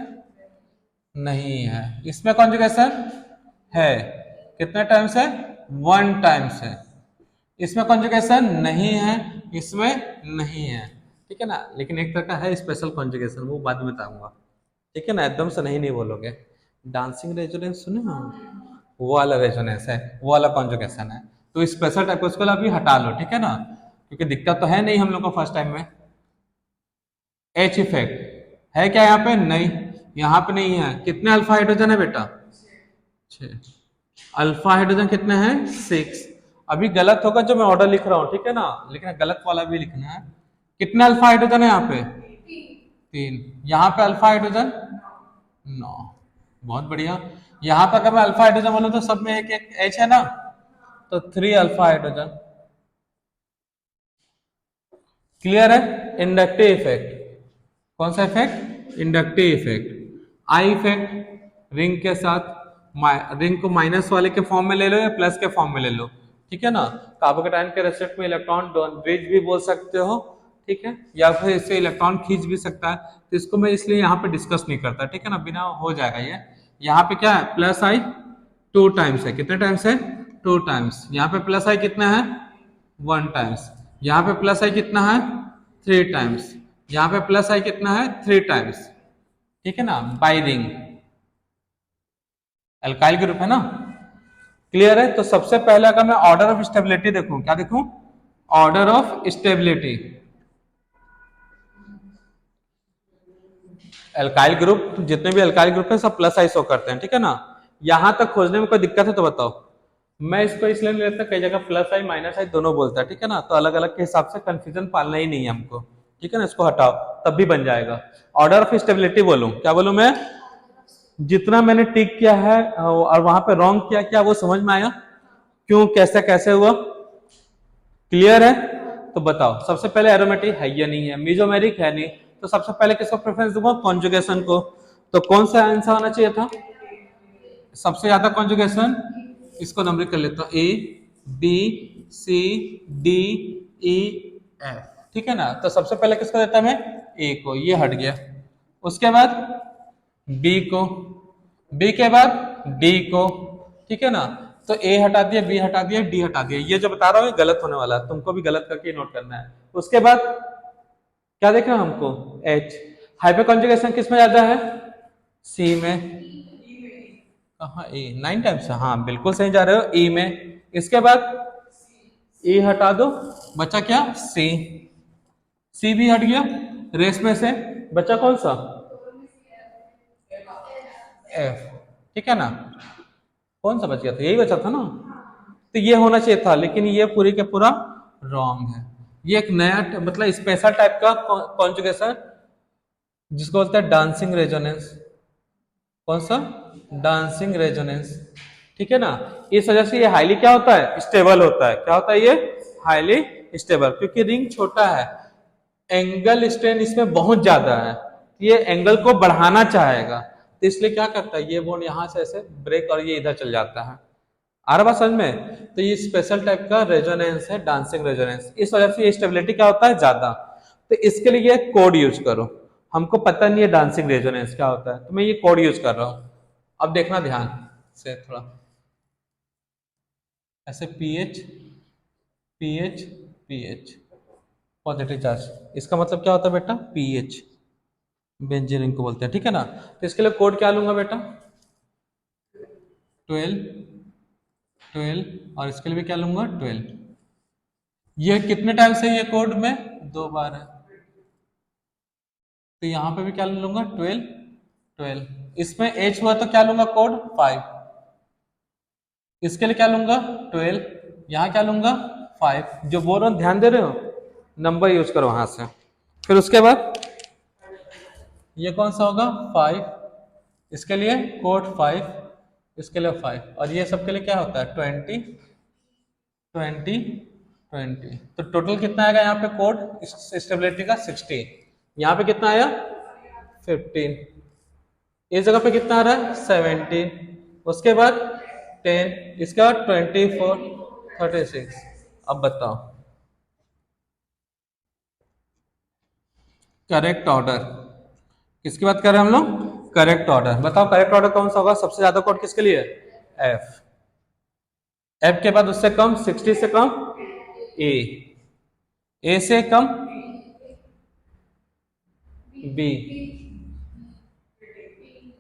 नहीं है, इसमें कॉन्जुगेशन है, कितने टाइम्स है 1 टाइम्स है। इसमें कॉन्जुगेशन नहीं है, इसमें नहीं है, ठीक है ना। लेकिन एक तरह का है स्पेशल कॉन्जुगेशन, वो बाद में बताऊंगा, ठीक है ना। एकदम से नहीं बोलोगे। डांसिंग रेजोनेंस सुने हो, वो वाला रेजोनेंस है, वो वाला कॉन्जुगेशन है। तो स्पेशल टाइप को इसको अभी हटा लो, ठीक है ना, क्योंकि दिक्कत तो है नहीं हम लोग को फर्स्ट टाइम में। एच इफेक्ट है क्या यहाँ पे, नहीं, यहाँ पे नहीं है। कितने अल्फा हाइड्रोजन है बेटा 6, अल्फा हाइड्रोजन कितने हैं 6। अभी गलत होगा जो मैं ऑर्डर लिख रहा हूँ, ठीक है ना, लेकिन गलत वाला भी लिखना है। कितने अल्फा हाइड्रोजन है यहाँ पे 3। यहाँ पे अल्फा हाइड्रोजन 9, बहुत बढ़िया। यहाँ पे अगर मैं अल्फा हाइड्रोजन बोलूँ तो सब में एक एक एच है ना, तो 3 अल्फा हाइड्रोजन। क्लियर है। इंडक्टिव इफेक्ट, कौन सा effect, inductive effect. I effect, ring के साथ रिंग को माइनस वाले के फॉर्म में ले लो या प्लस के फॉर्म में ले लो, ठीक है ना। कार्बोकेटाइन के रेस्पेक्ट में इलेक्ट्रॉन ब्रिज भी बोल सकते हो, ठीक है, या फिर इससे इलेक्ट्रॉन खींच भी सकता है। तो इसको मैं इसलिए यहाँ पे डिस्कस नहीं करता, ठीक है ना, बिना हो जाएगा ये। यहाँ पे क्या है, प्लस आई 2 टाइम्स है, कितने टाइम्स है 2 टाइम्स। यहाँ पे प्लस आई कितना है 1 टाइम्स। यहाँ पे प्लस आई कितना है 3 टाइम्स। यहाँ पे प्लस आई कितना है 3 टाइम्स, ठीक है ना, बाई रिंग। एल्काइल ग्रुप है ना। क्लियर है। तो सबसे पहले अगर मैं ऑर्डर ऑफ स्टेबिलिटी देखूं, क्या देखूं, order of stability. Alkyl group, जितने भी एल्काइल ग्रुप है सब प्लस आई शो करते हैं, ठीक है ना। यहां तक खोजने में कोई दिक्कत है तो बताओ। मैं इसको इसलिए नहीं लेता, कई जगह प्लस आई माइनस आई दोनों बोलता है, ठीक है ना, तो अलग अलग के हिसाब से कंफ्यूजन पालना ही नहीं है हमको, ठीक है ना। इसको हटाओ तब भी बन जाएगा। ऑर्डर ऑफ स्टेबिलिटी बोलूं, क्या बोलूं मैं, जितना मैंने टिक किया है और वहां पे रॉन्ग किया, क्या वो समझ में आया, क्यों कैसे कैसे हुआ, क्लियर है। तो बताओ, सबसे पहले एरोमेटिक है या नहीं है, मीजोमेरिक है नहीं, तो सबसे पहले किसको प्रेफरेंस दूंगा, कॉन्जुगेशन को। तो कौन सा आंसर आना चाहिए था, सबसे ज्यादा कॉन्जुगेशन, इसको नंबर कर लेता हूं, A B C D E F, ठीक है ना। तो सबसे पहले किसको देता मैं, ए को, ये हट गया। उसके बाद बी को, बी के बाद डी को, ठीक है ना। तो ए हटा दिया, बी हटा दिया, डी हटा दिया। ये जो बता रहा हूँ गलत होने वाला है, तुमको भी गलत करके नोट करना है। उसके बाद क्या देखना हमको, एच। हाइपर कॉन्जुगेशन किस में ज्यादा है, सी में। कहा ए 9 टाइम्स, हाँ बिल्कुल सही जा रहे हो, ई में। इसके बाद ए हटा दो, बचा क्या सी, सी भी हट गया। रेस में से बचा कौन सा, एफ, ठीक है ना। कौन सा बच गया था, यही बचा था ना। तो ये होना चाहिए था, लेकिन ये पूरी के पूरा रॉन्ग है। ये एक नया मतलब स्पेशल टाइप का कॉन्जुगेशन, जिसको बोलते हैं डांसिंग रेजोनेंस। कौन सा, डांसिंग रेजोनेंस, ठीक है ना। इस वजह से ये हाईली क्या होता है, स्टेबल होता है। क्या होता है ये, हाईली स्टेबल, क्योंकि रिंग छोटा है, एंगल स्ट्रेन इसमें बहुत ज्यादा है, ये एंगल को बढ़ाना चाहेगा, तो इसलिए क्या करता है, ये बोन यहां से ऐसे ब्रेक और ये इधर चल जाता है। आ रहा बात समझ में। तो ये स्पेशल टाइप का रेजोनेंस है, डांसिंग रेजोनेंस। इस वजह से ये स्टेबिलिटी क्या होता है ज्यादा। तो इसके लिए ये कोड यूज करो। हमको पता नहीं है डांसिंग रेजोनेंस क्या होता है, तो मैं ये कोड यूज कर रहा हूं। अब देखना ध्यान से थोड़ा, ऐसे pH pH pH positive charge, इसका मतलब क्या होता है बेटा, पीएच, बेंजीन को बोलते हैं, ठीक है ना। तो इसके लिए कोड क्या लूंगा बेटा, 12 12, और इसके लिए भी क्या लूंगा 12। ये कितने टाइम से ये कोड में 2 बार है, तो यहां पे भी क्या लूंगा 12 12। इसमें एच हुआ तो क्या लूंगा कोड 5, इसके लिए क्या लूंगा 12, यहां क्या लूंगा 5। जो बोल रहा हूं ध्यान दे रहे हो, नंबर यूज करो वहां से। फिर उसके बाद ये कौन सा होगा 5, इसके लिए कोड 5, इसके लिए 5, और ये सबके लिए क्या होता है 20 20 20। तो टोटल कितना आएगा यहाँ पे कोड स्टेबिलिटी का 16, यहाँ पे कितना आया 15। इस जगह पे कितना आ रहा है 17, उसके बाद 10, इसके बाद 24, 36। अब बताओ करेक्ट ऑर्डर किसकी बात कर रहे हैं हम लोग? Correct order. बताओ करेक्ट ऑर्डर कौन सा होगा? सबसे ज्यादा कोड किसके लिए? एफ। एफ के बाद उससे कम 60 से कम ए, ए से कम बी,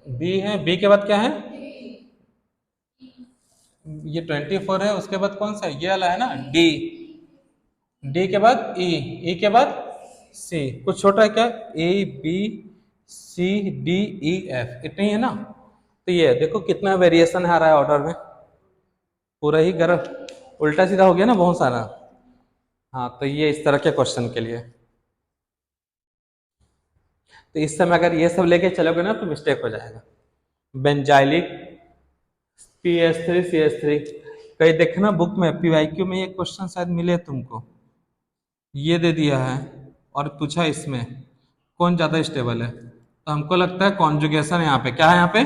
बी है, बी के बाद क्या है? ये 24 है, उसके बाद कौन सा है? ये वाला है ना डी, डी के बाद ई, ई के बाद सी। कुछ छोटा है क्या? A B C D E F, इतने ही है ना? तो ये देखो कितना वेरिएशन आ रहा है ऑर्डर में, पूरा ही गलत उल्टा सीधा हो गया ना बहुत सारा। हाँ तो ये इस तरह के क्वेश्चन के लिए, तो इस समय अगर ये सब लेके चलोगे ना तो मिस्टेक हो जाएगा। बेंजाइलिक PS3 CS3, कहीं देखना बुक में PYQ में ये क्वेश्चन शायद मिले तुमको। ये दे दिया है और पूछा इसमें कौन ज्यादा स्टेबल है, तो हमको लगता है कॉन्जुगेशन। यहाँ पे क्या है? यहाँ पे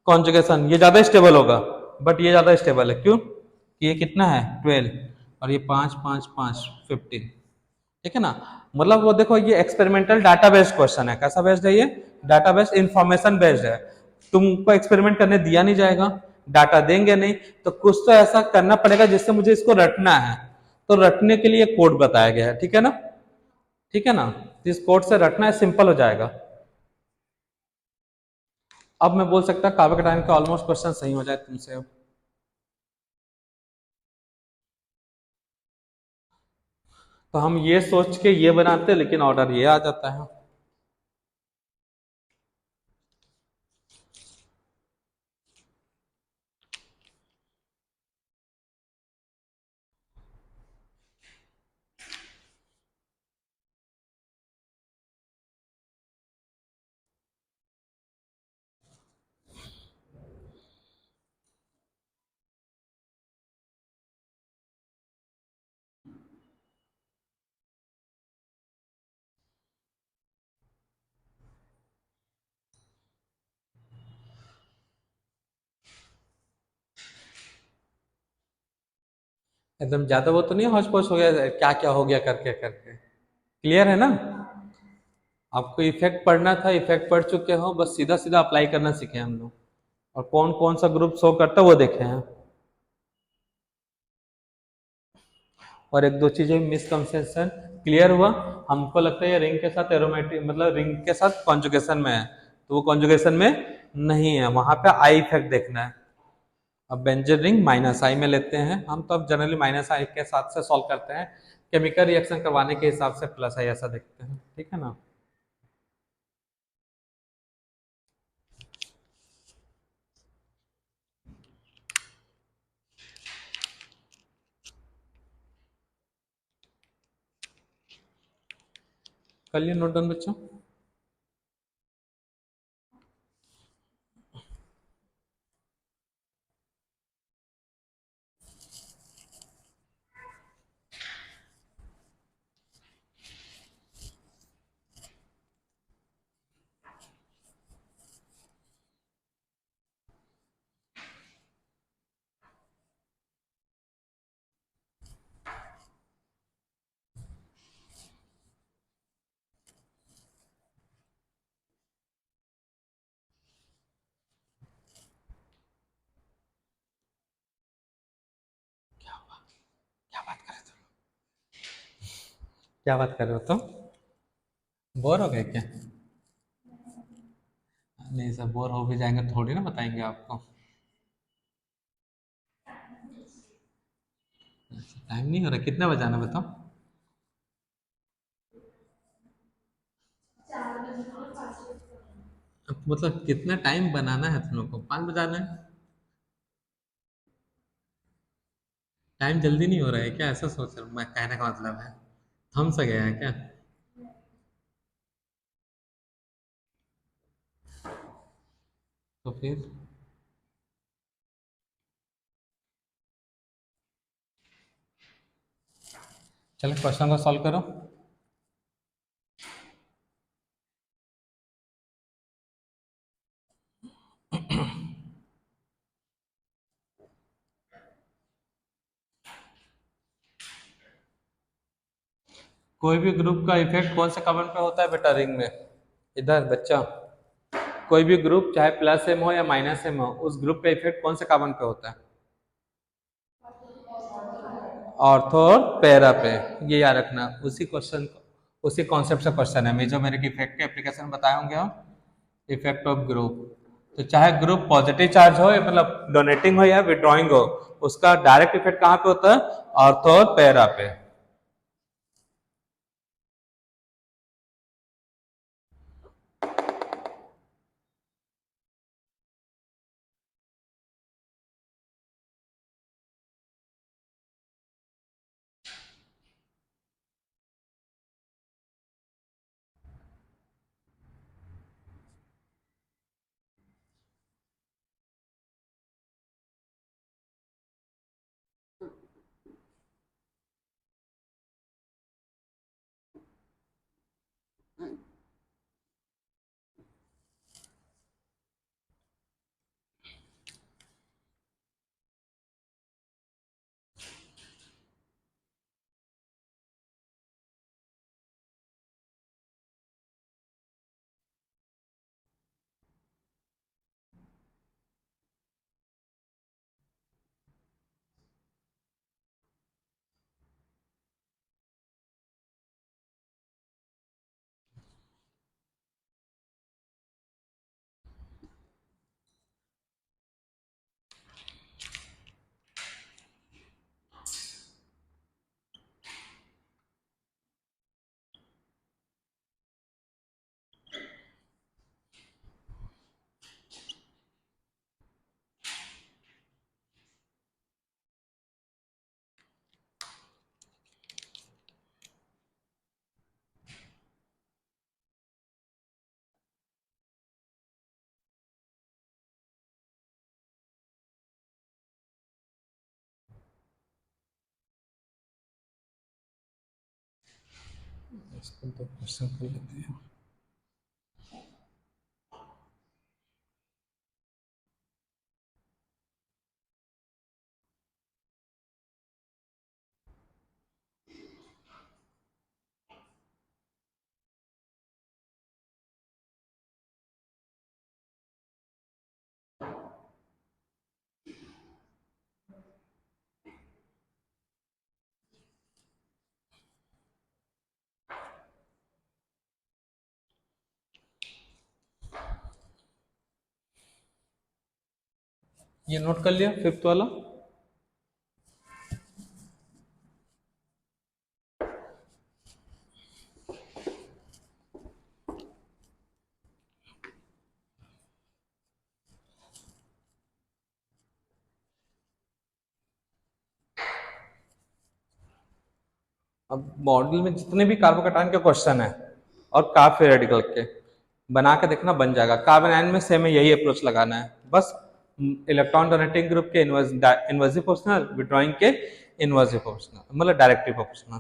कॉन्जुगेशन, ये ज्यादा स्टेबल होगा। बट ये ज्यादा स्टेबल है क्यों? कि ये कितना है 12 और ये 5 5 5 15, ठीक है ना? मतलब वो देखो ये एक्सपेरिमेंटल डाटा बेस्ड क्वेश्चन है। कैसा बेस्ड है ये? डाटा बेस्ड इंफॉर्मेशन बेस्ड है। तुमको एक्सपेरिमेंट करने दिया नहीं जाएगा, डाटा देंगे नहीं, तो कुछ तो ऐसा करना पड़ेगा जिससे मुझे इसको रटना है। तो रटने के लिए कोड बताया गया है, ठीक है ना? ठीक है ना? इस कोड से रटना है, सिंपल हो जाएगा। अब मैं बोल सकता कार्बन कटायन का ऑलमोस्ट क्वेश्चन सही हो जाए तुमसे। अब तो हम ये सोच के ये बनाते लेकिन ऑर्डर ये आ जाता है। एकदम ज्यादा वो तो नहीं हौच पौच हो गया क्या क्या हो गया करके करके? क्लियर है ना? आपको इफेक्ट पढ़ना था, इफेक्ट पढ़ चुके हो, बस सीधा सीधा अप्लाई करना सीखे हम लोग। और कौन कौन सा ग्रुप शो करता है वो देखे हैं। और एक दो चीजें मिसकंसेप्शन क्लियर हुआ। हमको लगता है ये रिंग के साथ एरोमेटिक, मतलब रिंग के साथ कॉन्जुगेशन में है, तो वो कॉन्जुगेशन में नहीं है, वहां पे आई इफेक्ट देखना है। अब बेंजीन रिंग माइनस आई में लेते हैं हम, तो अब जनरली माइनस आई के साथ से सॉल्व करते हैं। केमिकल रिएक्शन करवाने के हिसाब से प्लस आई ऐसा देखते हैं, ठीक है ना? कर लिया नोट डाउन बच्चों? क्या बात कर रहे थे? क्या बात कर रहे हो तुम? बोर हो गए क्या? नहीं सर, बोर हो भी जाएंगे थोड़ी ना बताएंगे आपको। टाइम नहीं हो रहा, कितना बजाना बताओ? मतलब कितना टाइम बनाना है तुम लोग को? 5 बजाना है? टाइम जल्दी नहीं हो रहा है क्या? ऐसा सोच रहा हूँ मैं, कहने का मतलब है थम सा गया है क्या? तो फिर चलो क्वेश्चन को सॉल्व करो। कोई भी ग्रुप का इफेक्ट कौन से कार्बन पे होता है बेटा रिंग में? इधर बच्चा, कोई भी ग्रुप चाहे प्लस एम हो या माइनस एम हो, उस ग्रुप का इफेक्ट कौन से कार्बन पे होता है? ऑर्थो और पैरा पे। ये याद रखना, उसी क्वेश्चन, उसी कॉन्सेप्ट से क्वेश्चन है। मेजोमेरिक इफेक्ट के एप्लीकेशन बताए होंगे हम, इफेक्ट ऑफ ग्रुप। तो चाहे ग्रुप पॉजिटिव चार्ज हो, मतलब डोनेटिंग हो या विड्रॉइंग हो, उसका डायरेक्ट इफेक्ट कहाँ पे होता है? ऑर्थो और पैरा पे। इसको तो क्वेश्चन कर लेते हैं। ये नोट कर लिया फिफ्थ वाला। अब मॉडल में जितने भी कार्बोकैटायन के क्वेश्चन है और कार्ब फ्री रेडिकल के बना के देखना, बन जाएगा। कार्बन आयन में सेम यही अप्रोच लगाना है बस। इलेक्ट्रॉन डोनेटिंग ग्रुप के इन्वर्सिव प्रोपोर्शनल, विड्रॉइंग के इन्वर्सिव प्रोपोर्शनल, मतलब डायरेक्टली प्रोपोर्शनल।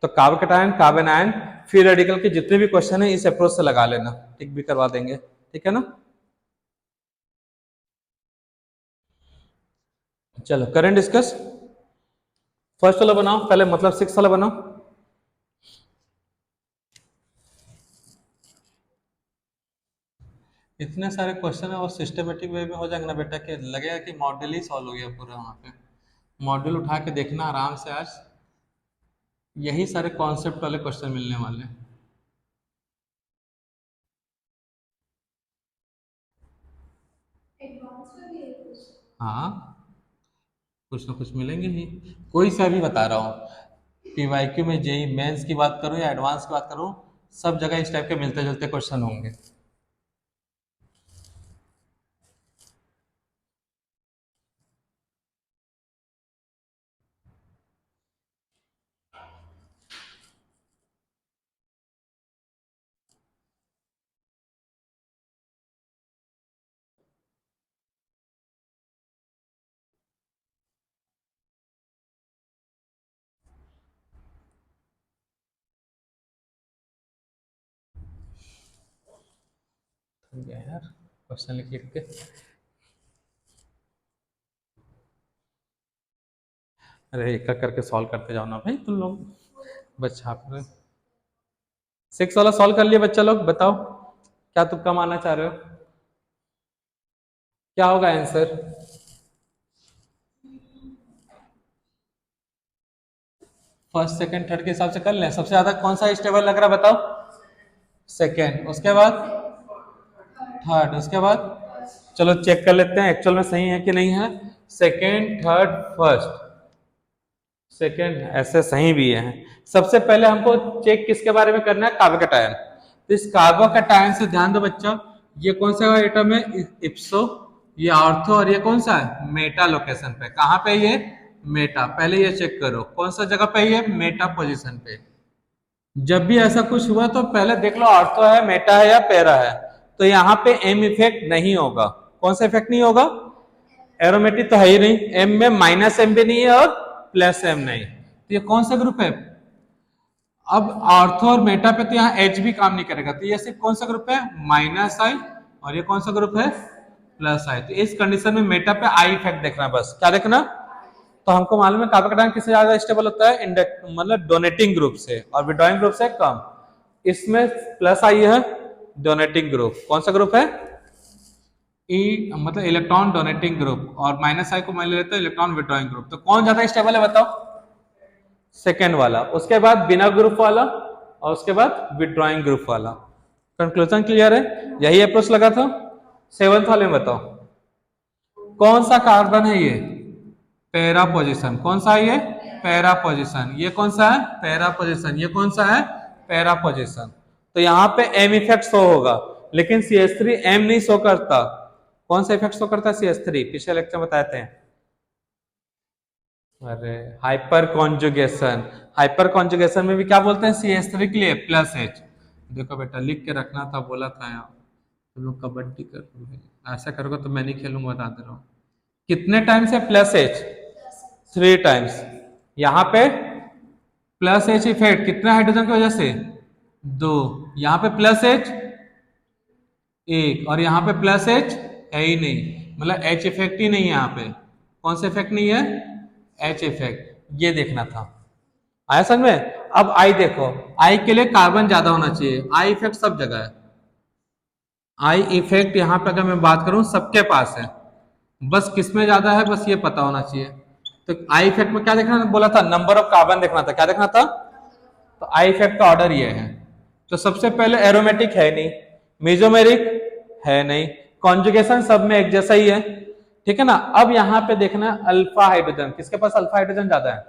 तो carbocation, carbon ion, free radical के जितने भी क्वेश्चन है इस अप्रोच से लगा लेना, टिक भी करवा देंगे, ठीक है ना। चलो करेंट डिस्कस। फर्स्ट वाला बनाओ पहले, मतलब सिक्स वाला बनाओ। इतने सारे क्वेश्चन है और सिस्टमेटिक वे में हो जाएंगे ना बेटा, कि लगेगा कि मॉडल ही सॉल्व हो गया पूरा। वहां पे मॉडल उठा के देखना आराम से, आज यही सारे कॉन्सेप्ट वाले क्वेश्चन मिलने वाले हैं। हाँ, कुछ ना कुछ मिलेंगे ही। कोई सा भी बता रहा हूँ, पीवाईक्यू में, जेई मेंस की बात करूँ या एडवांस की बात करूँ, सब जगह इस टाइप के मिलते जुलते क्वेश्चन होंगे। यार क्वेश्चन लिख लिख के, अरे एक एक करके सॉल्व करते जाओ ना भाई तुम लोग। बच्चा 6 वाला सॉल्व कर लिया बच्चा लोग, बताओ क्या तुक्का मारना चाह रहे हो, क्या होगा आंसर? फर्स्ट सेकंड थर्ड के हिसाब से कर लें, सबसे ज्यादा कौन सा स्टेबल लग रहा है बताओ? सेकंड, उसके बाद थर्ड, उसके बाद चलो चेक कर लेते हैं एक्चुअल में सही है कि नहीं है। सेकंड, थर्ड, फर्स्ट, सेकंड ऐसे सही भी है। सबसे पहले हमको चेक किसके बारे में करना है? कार्बोकैटायन। तो इस कार्बोकैटायन से ध्यान दो बच्चा, ये कौन सा एटम है? इप्सो, ये ऑर्थो, और ये कौन सा है? मेटा लोकेशन पे। कहां पे? ये मेटा। पहले ये चेक करो कौन सा जगह पे? ये मेटा पोजीशन पे। जब भी ऐसा कुछ हुआ तो पहले देख लो ऑर्थो है, मेटा है या पैरा है। तो यहाँ पे एम इफेक्ट नहीं होगा। कौन सा इफेक्ट नहीं होगा? एरोमेटिक तो है ही नहीं, एम में माइनस एम भी नहीं है और प्लस एम नहीं, तो ये कौन सा ग्रुप है? अब ऑर्थो और मेटा पे तो यहाँ एच भी काम नहीं करेगा, तो ये सिर्फ कौन सा ग्रुप है? Minus I. और ये कौन सा ग्रुप है? प्लस आई। तो इस कंडीशन में मेटा पे आई इफेक्ट देखना, बस क्या देखना? तो हमको मालूम है कार्बोकैटायन किससे ज्यादा स्टेबल होता है? मतलब डोनेटिंग ग्रुप से, और विड्रॉइंग ग्रुप से कम। इसमें प्लस आई है डोनेटिंग ग्रुप। कौन सा ग्रुप है? ई मतलब इलेक्ट्रॉन डोनेटिंग ग्रुप, और माइनस आई को मान लेते हैं इलेक्ट्रॉन विड्रॉइंग ग्रुप। तो कौन ज्यादा स्टेबल है बताओ? सेकेंड वाला, उसके बाद बिना ग्रुप वाला, और उसके बाद विड्रॉइंग ग्रुप वाला। कंक्लूजन क्लियर है? यही अप्रोच लगा था। सेवंथ वाले में बताओ कौन सा कार्बन है ये? Para position. कौन सा है ये? Para position. ये कौन सा है? Para position. ये कौन सा है? Para position. तो यहाँ पे एम इफेक्ट शो होगा, लेकिन CH3 एम नहीं शो करता। कौन सा इफेक्ट शो करता है? CH3 पिछले लेक्चर में बताते हैं। अरे हाइपर कॉन्जुगेशन। हाइपर कॉन्जुगेशन में भी क्या बोलते हैं? CH3 के लिए प्लस H। देखो बेटा लिख के रखना था, बोला था यार तुम लोग कबड्डी कर रहे हो, ऐसा करोगे तो मैं नहीं खेलूंगा, बता दे रहा हूँ। कितने टाइम्स है प्लस H? 3 टाइम्स। यहाँ पे प्लस H इफेक्ट कितने हाइड्रोजन की वजह से? 2। यहाँ पे प्लस H 1, और यहाँ पे प्लस H है ही नहीं, मतलब H इफेक्ट ही नहीं है यहाँ पे। कौन सा इफेक्ट नहीं है? H effect. ये देखना था, आया समझ में? अब आई देखो, आई के लिए कार्बन ज्यादा होना चाहिए। आई इफेक्ट सब जगह है। आई इफेक्ट यहाँ पे अगर मैं बात करूं सबके पास है, बस किसमें ज्यादा है बस ये पता होना चाहिए। तो आई इफेक्ट में क्या देखना बोला था? नंबर ऑफ कार्बन देखना था। क्या देखना था? तो आई इफेक्ट का ऑर्डर ये है। तो सबसे पहले एरोमेटिक है नहीं, मेजोमेरिक है नहीं, कॉन्जुगेशन सब में एक जैसा ही है, ठीक है ना। अब यहाँ पे देखना अल्फा हाइड्रोजन, किसके पास अल्फा हाइड्रोजन ज्यादा है?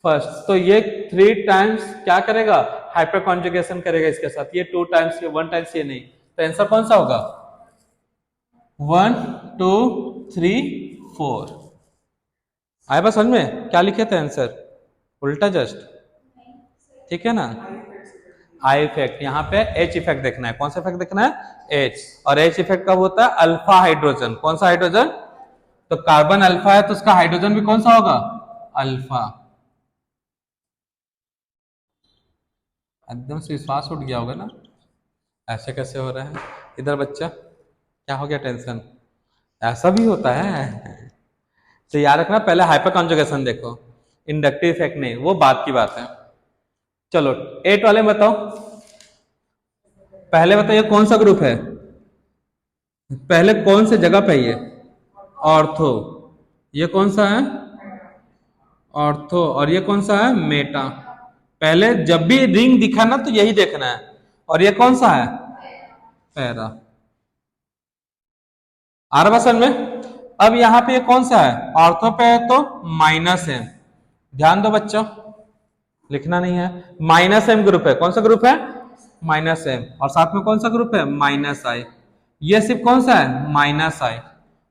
फर्स्ट। तो ये 3 टाइम्स क्या करेगा? हाइपर कॉन्जुगेशन करेगा इसके साथ। ये 2 टाइम्स, ये 1 टाइम्स, ये नहीं। तो आंसर कौन सा होगा? 1 2 3 4। आए बस समझ में क्या लिखे थे आंसर? उल्टा जस्ट, ठीक है ना। आई इफेक्ट, यहाँ पे H इफेक्ट देखना है। कौन सा इफेक्ट देखना है? H। और H इफेक्ट कब होता है? Alpha hydrogen. कौन सा हाइड्रोजन? तो कार्बन अल्फा है तो उसका हाइड्रोजन भी कौन सा होगा? अल्फा। एकदम से विश्वास उठ गया होगा ना, ऐसे कैसे हो रहा है? इधर बच्चा क्या हो गया? टेंशन? ऐसा भी होता है। तो याद रखना पहले हाइपर कॉन्जुगेशन देखो, इंडक्टिव इफेक्ट नहीं, वो बात की बात है। चलो 8 वाले में बताओ, पहले बताइए कौन सा ग्रुप है? पहले कौन से जगह पे ये? ऑर्थो। ये कौन सा है? ऑर्थो। और ये कौन सा है? मेटा। पहले जब भी रिंग दिखा ना तो यही देखना है। और ये कौन सा है? पैरा। आ रहा बसन में? अब यहाँ पे ये कौन सा है? ऑर्थो पे है तो माइनस एम। ध्यान दो बच्चों, लिखना नहीं है। माइनस एम ग्रुप है। कौन सा ग्रुप है? Minus M. और साथ में कौन सा ग्रुप है? Minus I. ये सिर्फ कौन सा है? Minus I.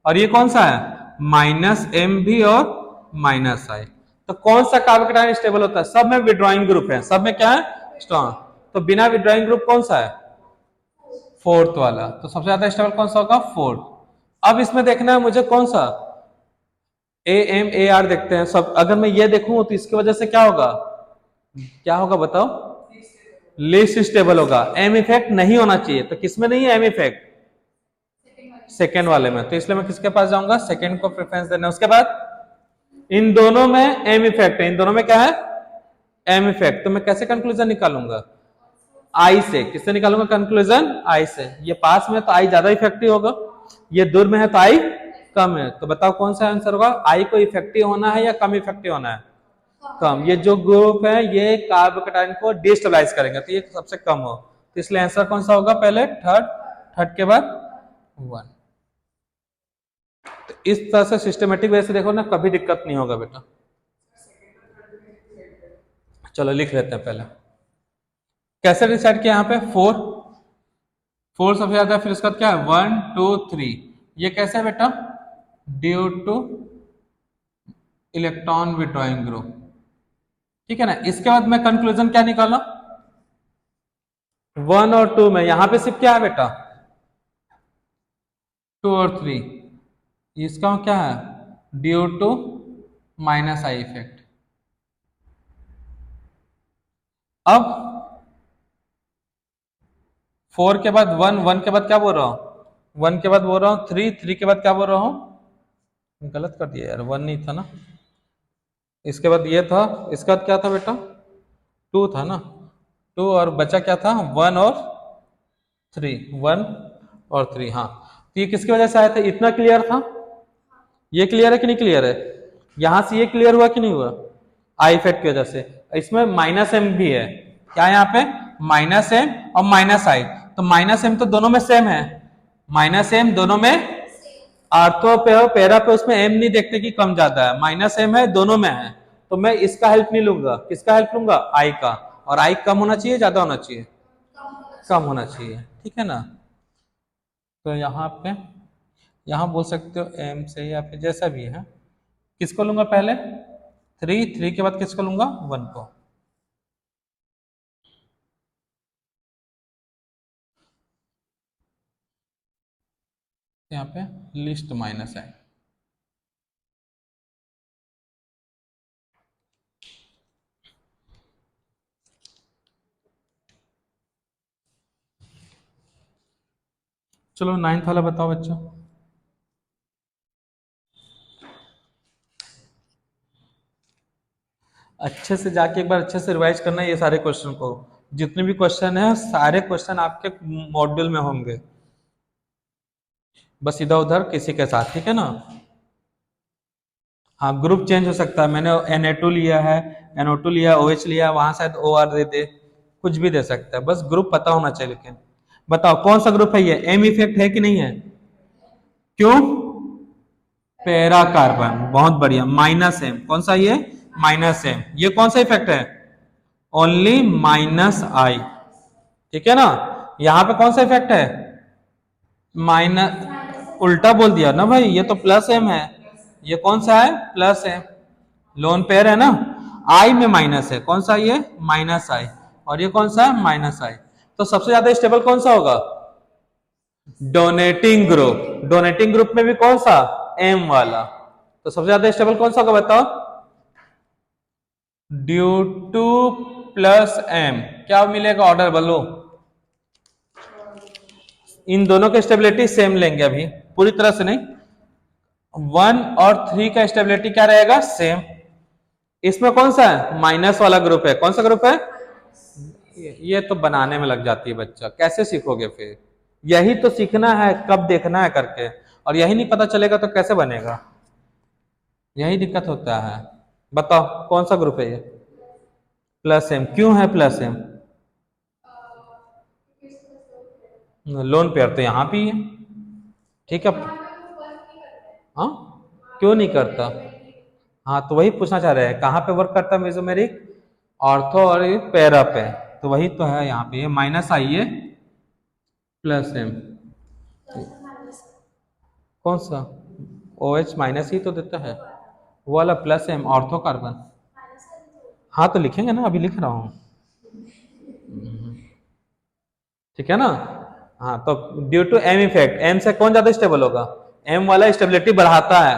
और ये कौन सा है? माइनस एम भी और माइनस आई। तो कौन सा कार्बोकैटायन स्टेबल होता है? सब में विड्रॉइंग ग्रुप है, सब में क्या है? स्ट्रॉन्ग। तो बिना विड्रॉइंग ग्रुप कौन सा है? फोर्थ वाला। तो सबसे ज्यादा स्टेबल कौन सा होगा? फोर्थ। अब इसमें देखना है मुझे कौन सा? AMAR देखते हैं सब। अगर मैं ये देखूं तो इसकी वजह से क्या होगा? क्या होगा बताओ? लीस्ट स्टेबल होगा। एम इफेक्ट नहीं होना चाहिए, तो किसमें नहीं है एम इफेक्ट? सेकेंड वाले में। तो इसलिए मैं किसके पास जाऊंगा? सेकेंड को प्रेफरेंस देना। उसके बाद इन दोनों में एम इफेक्ट है। इन दोनों में क्या है? एम इफेक्ट, तो मैं कैसे कंक्लूजन निकालूंगा? आई से। किससे निकालूंगा कंक्लूजन? आई से। ये पास में तो आई ज्यादा इफेक्टिव होगा, ये दूर में है तो आई कम है। तो बताओ कौन सा आंसर होगा? आई को इफेक्टिव होना है या कम इफेक्टिव होना है? कम। ये जो ग्रुप है ये कार्बोकेटाइन को डिस्टेबलाइज करेंगे, तो ये सबसे कम हो, तो इसलिए आंसर कौन सा होगा? पहले थर्ड, थर्ड के बाद वन। तो इस तरह से सिस्टमेटिक वे से देखो ना, कभी दिक्कत नहीं होगा बेटा। चलो लिख लेते हैं पहले। कैसे डिसाइड किया? यहाँ पे फोर, फोर सबसे ज्यादा, फिर उसके बाद क्या है? 1 2 3। ये कैसे है बेटा? Due two electron withdrawing group, ठीक है ना। इसके बाद मैं कंक्लूजन क्या निकाला? 1 और 2 में यहां पे सिर्फ क्या है बेटा? 2 और 3। इसका क्या है? Due to minus I effect. अब 4 के बाद 1, 1 के बाद क्या बोल रहा हूं? 1 के बाद बोल रहा हूं 3, 3 के बाद क्या बोल रहा हूं? गलत कर दिया यार, 1 नहीं था ना, इसके बाद ये था, इसके बाद क्या था बेटा? 2 था ना, 2 और बचा क्या था? 1 और 3, 1 और 3। हाँ, तो ये किसकी वजह से आया था? इतना क्लियर था? ये क्लियर है कि नहीं क्लियर है? यहां से ये क्लियर हुआ कि नहीं हुआ? आई इफेक्ट की वजह से। इसमें माइनस एम भी है, क्या यहाँ पे? माइनस एम और माइनस आई, तो माइनस एम तो दोनों में सेम है, माइनस एम दोनों में आर्थो पे हो, पैरा पे उसमें एम नहीं देखते कि कम ज्यादा है, माइनस एम है, दोनों में है, तो मैं इसका हेल्प नहीं लूंगा, किसका हेल्प लूंगा? आई का। और आई कम होना चाहिए ज्यादा होना चाहिए? कम होना चाहिए, ठीक है ना। तो यहाँ पे, यहाँ बोल सकते हो एम से या फिर जैसा भी है। किसको लूंगा पहले? 3, 3 के बाद किसको लूंगा? 1 को। यहाँ पे लिस्ट माइनस है। चलो 9th वाला बताओ बच्चों। अच्छे से जाके एक बार अच्छे से रिवाइज करना है ये सारे क्वेश्चन को, जितने भी क्वेश्चन है सारे क्वेश्चन आपके मॉड्यूल में होंगे, बस इधर उधर किसी के साथ, ठीक है ना। हाँ, ग्रुप चेंज हो सकता है, मैंने Na2 लिया है, NO2 लिया, OH लिया, वहां शायद OR दे दे, कुछ भी दे सकता है, बस ग्रुप पता होना चाहिए। लेकिन बताओ कौन सा ग्रुप है ये? एम इफेक्ट है कि नहीं है? क्यों? पैरा कार्बन, बहुत बढ़िया। माइनस एम, कौन सा ये? Minus M. ये कौन सा इफेक्ट है? ओनली माइनस आई, ठीक है ना। यहां पे कौन सा इफेक्ट है? माइनस, उल्टा बोल दिया ना भाई, ये तो प्लस एम है, ये कौन सा है? Plus M. लोन पेयर है ना, आई में माइनस है, कौन सा ये? Minus I. और ये कौन सा है? माइनस आई। तो सबसे ज्यादा स्टेबल कौन सा होगा? Donating group. डोनेटिंग ग्रुप में भी कौन सा? एम वाला। तो सबसे ज्यादा स्टेबल कौन सा होगा बताओ? Due to plus M. क्या मिलेगा ऑर्डर बोलो? इन दोनों की स्टेबिलिटी सेम लेंगे अभी, पूरी तरह से नहीं। 1 और 3 का स्टेबिलिटी क्या रहेगा? सेम। इसमें कौन सा है? माइनस वाला ग्रुप है, कौन सा ग्रुप है? ये तो बनाने में लग जाती है बच्चा, कैसे सीखोगे फिर? यही तो सीखना है, कब देखना है करके, और यही नहीं पता चलेगा तो कैसे बनेगा? यही दिक्कत होता है। बताओ कौन सा ग्रुप है ये? Plus M. क्यों है प्लस एम? लोन पेयर तो यहाँ भी है, ठीक है। हाँ, क्यों नहीं करता? हाँ, तो वही पूछना चाह रहे हैं, कहाँ पे वर्क करता है मेसोमेरिक? ऑर्थो और पैरा पे, तो वही तो है यहाँ पे, ये माइनस आई है, प्लस एम। कौन सा? ओ एच माइनस ही तो देता है, वो वाला प्लस एम ऑर्थो कार्बन। हाँ तो लिखेंगे ना, अभी लिख रहा हूँ, ठीक है ना। हाँ, तो due to M effect, M से कौन ज्यादा स्टेबल होगा? एम वाला स्टेबिलिटी बढ़ाता है,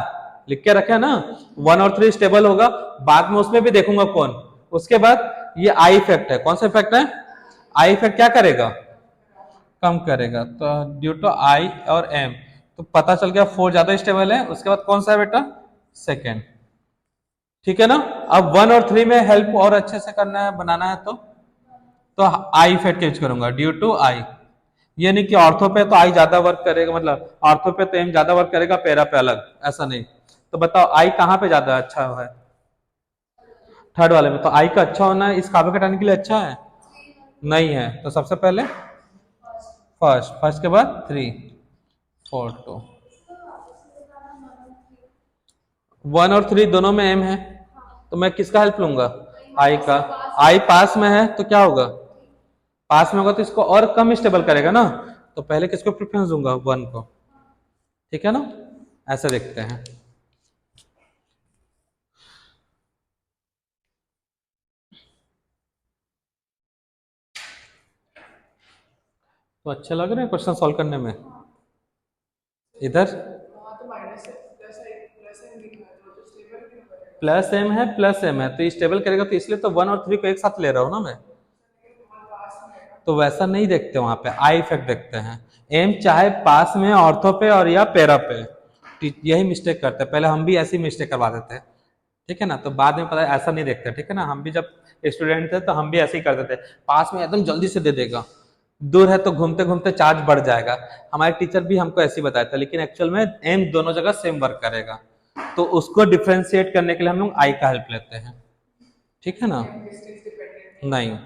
लिख के रखे ना। 1 और 3 स्टेबल होगा, बाद में उसमें भी देखूंगा कौन। उसके बाद ये आई इफेक्ट है, कौन सा इफेक्ट है? आई इफेक्ट क्या करेगा? कम करेगा। तो ड्यू टू आई और एम, तो पता चल गया 4 ज्यादा स्टेबल है। उसके बाद कौन सा है बेटा? सेकेंड। ठीक है ना। अब 1 और 3 में हेल्प और अच्छे से करना है, बनाना है तो आई इफेक्ट यूज करूंगा, ड्यू टू आई। ये नहीं कि ऑर्थो पे तो आई ज्यादा वर्क करेगा, मतलब ऑर्थो पे तो एम ज्यादा वर्क करेगा, पैरा पे अलग, ऐसा नहीं। तो बताओ आई कहाँ पे ज्यादा अच्छा है, थर्ड वाले में। तो आई का अच्छा होना इस काबे कटाने के लिए अच्छा है, नहीं है। तो सबसे पहले फर्स्ट, फर्स्ट के बाद 3 4 2, 1 और 3 दोनों में एम है, तो मैं किसका हेल्प लूंगा, आई का। आई पास में है तो क्या होगा, पास में होगा तो इसको और कम स्टेबल करेगा ना, तो पहले किसको प्रेफरेंस दूंगा, 1 को। ठीक है ना, ऐसे देखते हैं। तो अच्छे लग रहे हैं क्वेश्चन सॉल्व करने में। इधर प्लस एम है, प्लस एम है तो स्टेबल करेगा, तो इसलिए तो 1 और 3 को एक साथ ले रहा हूं ना मैं। तो वैसा नहीं देखते, वहां पे आई इफेक्ट देखते हैं। एम चाहे पास में ऑर्थो पे और या पैरा पे, यही मिस्टेक करते हैं, पहले हम भी ऐसी मिस्टेक करवा देते हैं। ठीक है ना, तो बाद में पता है ऐसा नहीं देखते। ठीक है ना, हम भी जब स्टूडेंट थे तो हम भी ऐसे ही करते थे, पास में एकदम जल्दी से दे देगा, दूर है तो घूमते घूमते चार्ज बढ़ जाएगा। हमारे टीचर भी हमको ऐसे ही बताया था, लेकिन एक्चुअल में एम दोनों जगह सेम वर्क करेगा, तो उसको डिफ्रेंशिएट करने के लिए हम लोग आई का हेल्प लेते हैं। ठीक है ना, नहीं।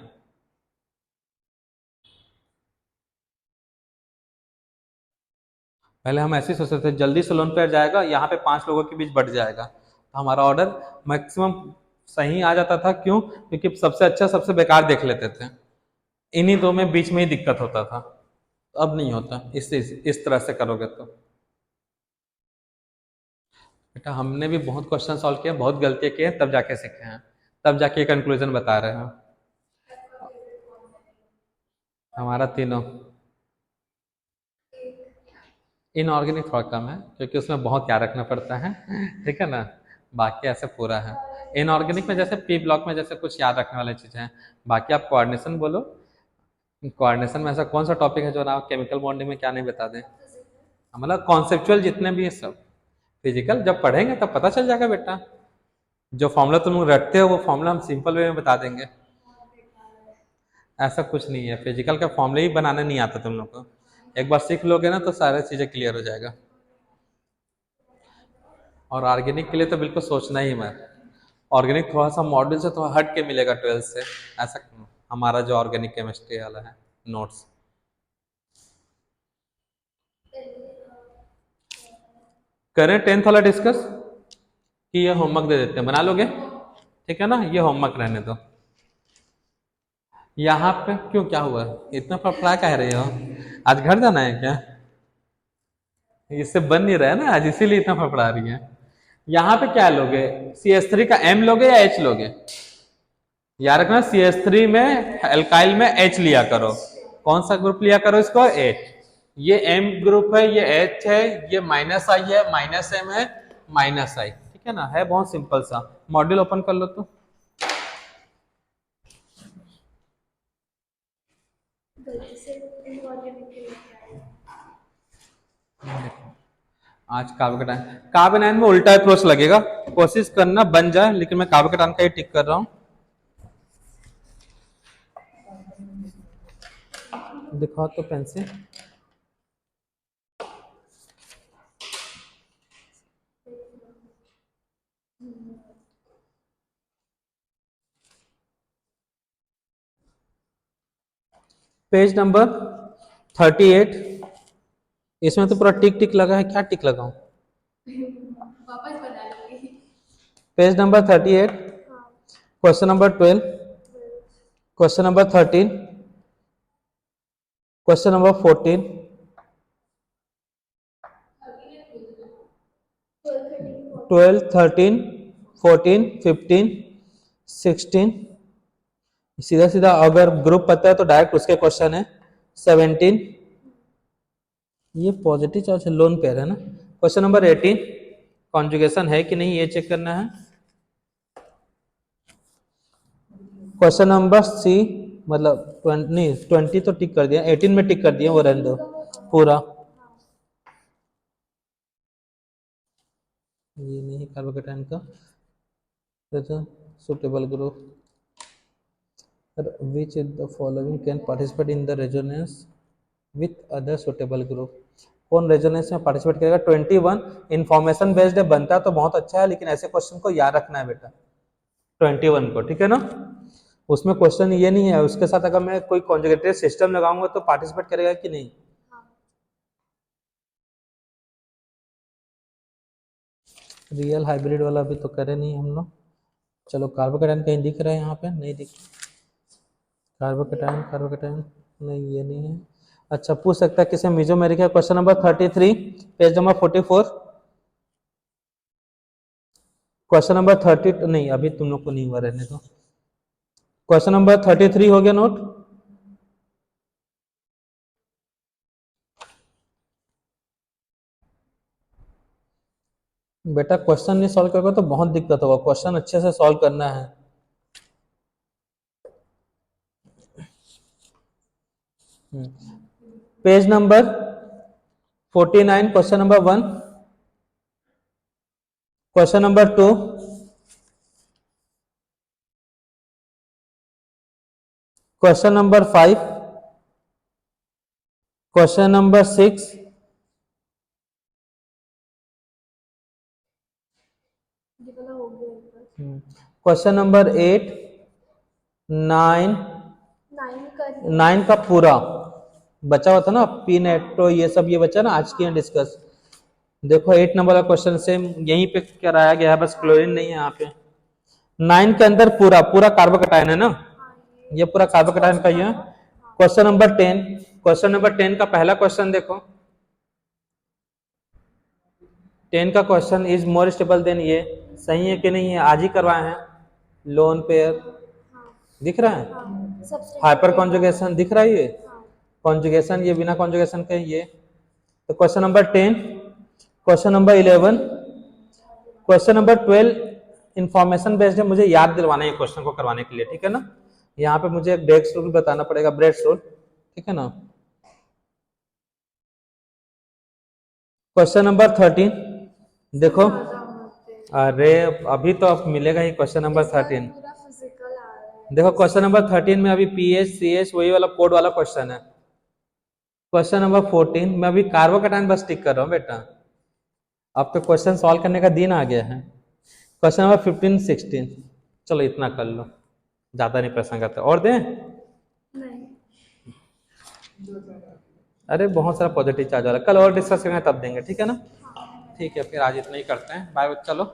पहले हम ऐसे ही सोचते थे जल्दी से लोन पे जाएगा, यहाँ पे 5 लोगों के बीच बढ़ जाएगा, तो हमारा ऑर्डर मैक्सिमम सही आ जाता था। क्यों, क्योंकि सबसे अच्छा सबसे बेकार देख लेते थे, इन्हीं दो में बीच में ही दिक्कत होता था। अब नहीं होता, इस तरह से करोगे तो। बेटा हमने भी बहुत क्वेश्चन सॉल्व किए, बहुत गलतियां की हैं, तब जाके सीखे हैं, तब जाके ये कंक्लूजन बता रहे हैं। हमारा तीनों इनऑर्गेनिक थोड़ा कम है, क्योंकि उसमें बहुत याद रखना पड़ता है। ठीक है ना, बाकी ऐसे पूरा है। इनऑर्गेनिक में जैसे पी ब्लॉक में जैसे कुछ याद रखने वाली चीजें हैं, बाकी आप कोऑर्डिनेशन बोलो। कोऑर्डिनेशन में ऐसा कौन सा टॉपिक है जो ना केमिकल बॉन्डिंग में क्या नहीं बता दें, मतलब कॉन्सेप्चुअल जितने भी है सब। फिजिकल जब पढ़ेंगे तब पता चल जाएगा बेटा, जो फॉर्मूला तुम लोग रटते हो वो फॉर्मूला हम सिंपल वे में बता देंगे। ऐसा कुछ नहीं है, फिजिकल का फॉर्मूला ही बनाने नहीं आता तुम लोग को, एक बार सीख लोगे ना तो सारी चीजें क्लियर हो जाएगा। और ऑर्गेनिक के लिए तो बिल्कुल सोचना ही मत, ऑर्गेनिक थोड़ा सा मॉडल से थोड़ा हट के मिलेगा 12th से, ऐसा क्यों? हमारा जो ऑर्गेनिक केमिस्ट्री वाला है नोट्स, करें 10th वाला डिस्कस, कि ये होमवर्क दे देते हैं, बना लोगे? ठीक है ना, ये होमवर्क रहने दो। यहाँ पे क्यों, क्या हुआ, इतना फड़फड़ा कह रहे हो, आज घर जाना है क्या? इससे बन नहीं रहा है ना आज, इसीलिए इतना फड़फड़ा रही है। यहाँ पे क्या लोगे, CH3 का M लोगे या H लोगे? याद रखना CH3 में एल्काइल में H लिया करो, कौन सा ग्रुप लिया करो इसको, H। ये M ग्रुप है, ये H है, ये माइनस आई है, माइनस M है, माइनस आई। ठीक है ना, है बहुत सिंपल सा। मॉड्यूल ओपन कर लो तो आज कार्बन आयन में उल्टा अप्रोच लगेगा, कोशिश करना बन जाए, लेकिन मैं कार्बन आयन का ही टिक कर रहा हूँ। दिखाओ तो पेन से, पेज नंबर 38। इसमें तो पूरा टिक टिक लगा है, क्या टिक लगाऊं? Page number 38, question number 12, question number 13, question number 14, 12, 13, 14, 15, 16। सीधा सीधा अगर ग्रुप पता है तो डायरेक्ट उसके क्वेश्चन है। 17, ये पॉजिटिव चार्ज लोन पेयर है ना। क्वेश्चन नंबर 18, कॉन्जुगेशन है कि नहीं ये चेक करना है। क्वेश्चन नंबर सी, मतलब 20 नहीं, 20 तो टिक कर दिया, 18 में टिक कर दिया, वो रहने दो पूरा। ये नहीं कार्बोकेटाइन का, suitable group which of the following can participate in the resonance with other suitable group। कौन रेजोनेंस में पार्टिसिपेट करेगा? 21 इंफॉर्मेशन बेस्ड बनता तो बहुत अच्छा है, लेकिन ऐसे क्वेश्चन को याद रखना है बेटा 21 को, ठीक है ना। उसमें क्वेश्चन ये नहीं है, उसके साथ अगर मैं कोई कॉन्जुगेटेड सिस्टम लगाऊंगा तो पार्टिसिपेट करेगा कि नहीं? रियल हाइब्रिड वाला अभी तो करे नहीं हम लोग। चलो कार्बोकेटाइन कहीं दिख रहा है? यहाँ पे नहीं दिख। कार्बोकेटाइन कार्बोकेटाइन नहीं, ये नहीं है। अच्छा, पूछ सकता है किसे मेसोमेरिक है? Question number 33 page number 44। Question number 30 नहीं, अभी तुम लोग को नहीं हुआ, रहने दो। क्वेश्चन नंबर 33 हो गया नोट? बेटा क्वेश्चन नहीं सॉल्व करोगे तो बहुत दिक्कत होगा, क्वेश्चन अच्छे से सॉल्व करना है। Page number 49 question number 1, question number 2, question number 5, question number 6, question number 8, 9 का पूरा बचा हुआ था ना, पी नेट्रो ये सब ये बचा ना, आज की डिस्कस। देखो 8 नंबर का क्वेश्चन सेम यहीं पे कराया गया है, बस क्लोरीन नहीं है यहाँ पे। 9 के अंदर पूरा पूरा कार्बोकेटाइन है ना, ये पूरा कार्बोकेटाइन का ही है। क्वेश्चन नंबर 10, क्वेश्चन नंबर 10 का पहला क्वेश्चन देखो, 10 का question is more stable then ये, सही है कि नहीं है? आज ही करवाए हैं। लोन पेयर दिख रहा है, हाइपर कॉन्जुगेशन दिख रहा है, ये कॉन्जुगेशन, ये बिना कॉन्जुगेशन के ये। तो question number 10, question number 11, question number 12 information based है, मुझे याद दिलवाना है क्वेश्चन को करवाने के लिए, ठीक है ना। यहाँ पे मुझे एक ब्रेड्स रूल बताना पड़ेगा, ब्रेड्स रूल, ठीक है ना। क्वेश्चन नंबर 13 देखो, अरे अभी तो अब मिलेगा ही क्वेश्चन नंबर 13। देखो क्वेश्चन नंबर 13 में अभी पीएच सीएच वही वाला कोड वाला क्वेश्चन है। क्वेश्चन नंबर 14 में अभी कार्बोकेटाइन बस टिक कर रहा हूँ बेटा, अब तो क्वेश्चन सॉल्व करने का दिन आ गया है। क्वेश्चन नंबर 15 16, चलो इतना कर लो, ज्यादा नहीं प्रश्न करते, और दें? नहीं। अरे बहुत सारा पॉजिटिव चार्ज वाला, कल और डिस्कस करेंगे तब देंगे, ठीक है ना। ठीक है, फिर आज इतना ही करते हैं, बाय बच्चा लो।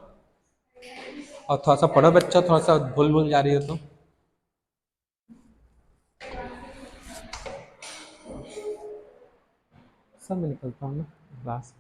और थोड़ा सा पढ़ो बच्चा, थोड़ा सा भूल भूल जा रही हो तो। सब मैं निकलता हूँ ना क्लास।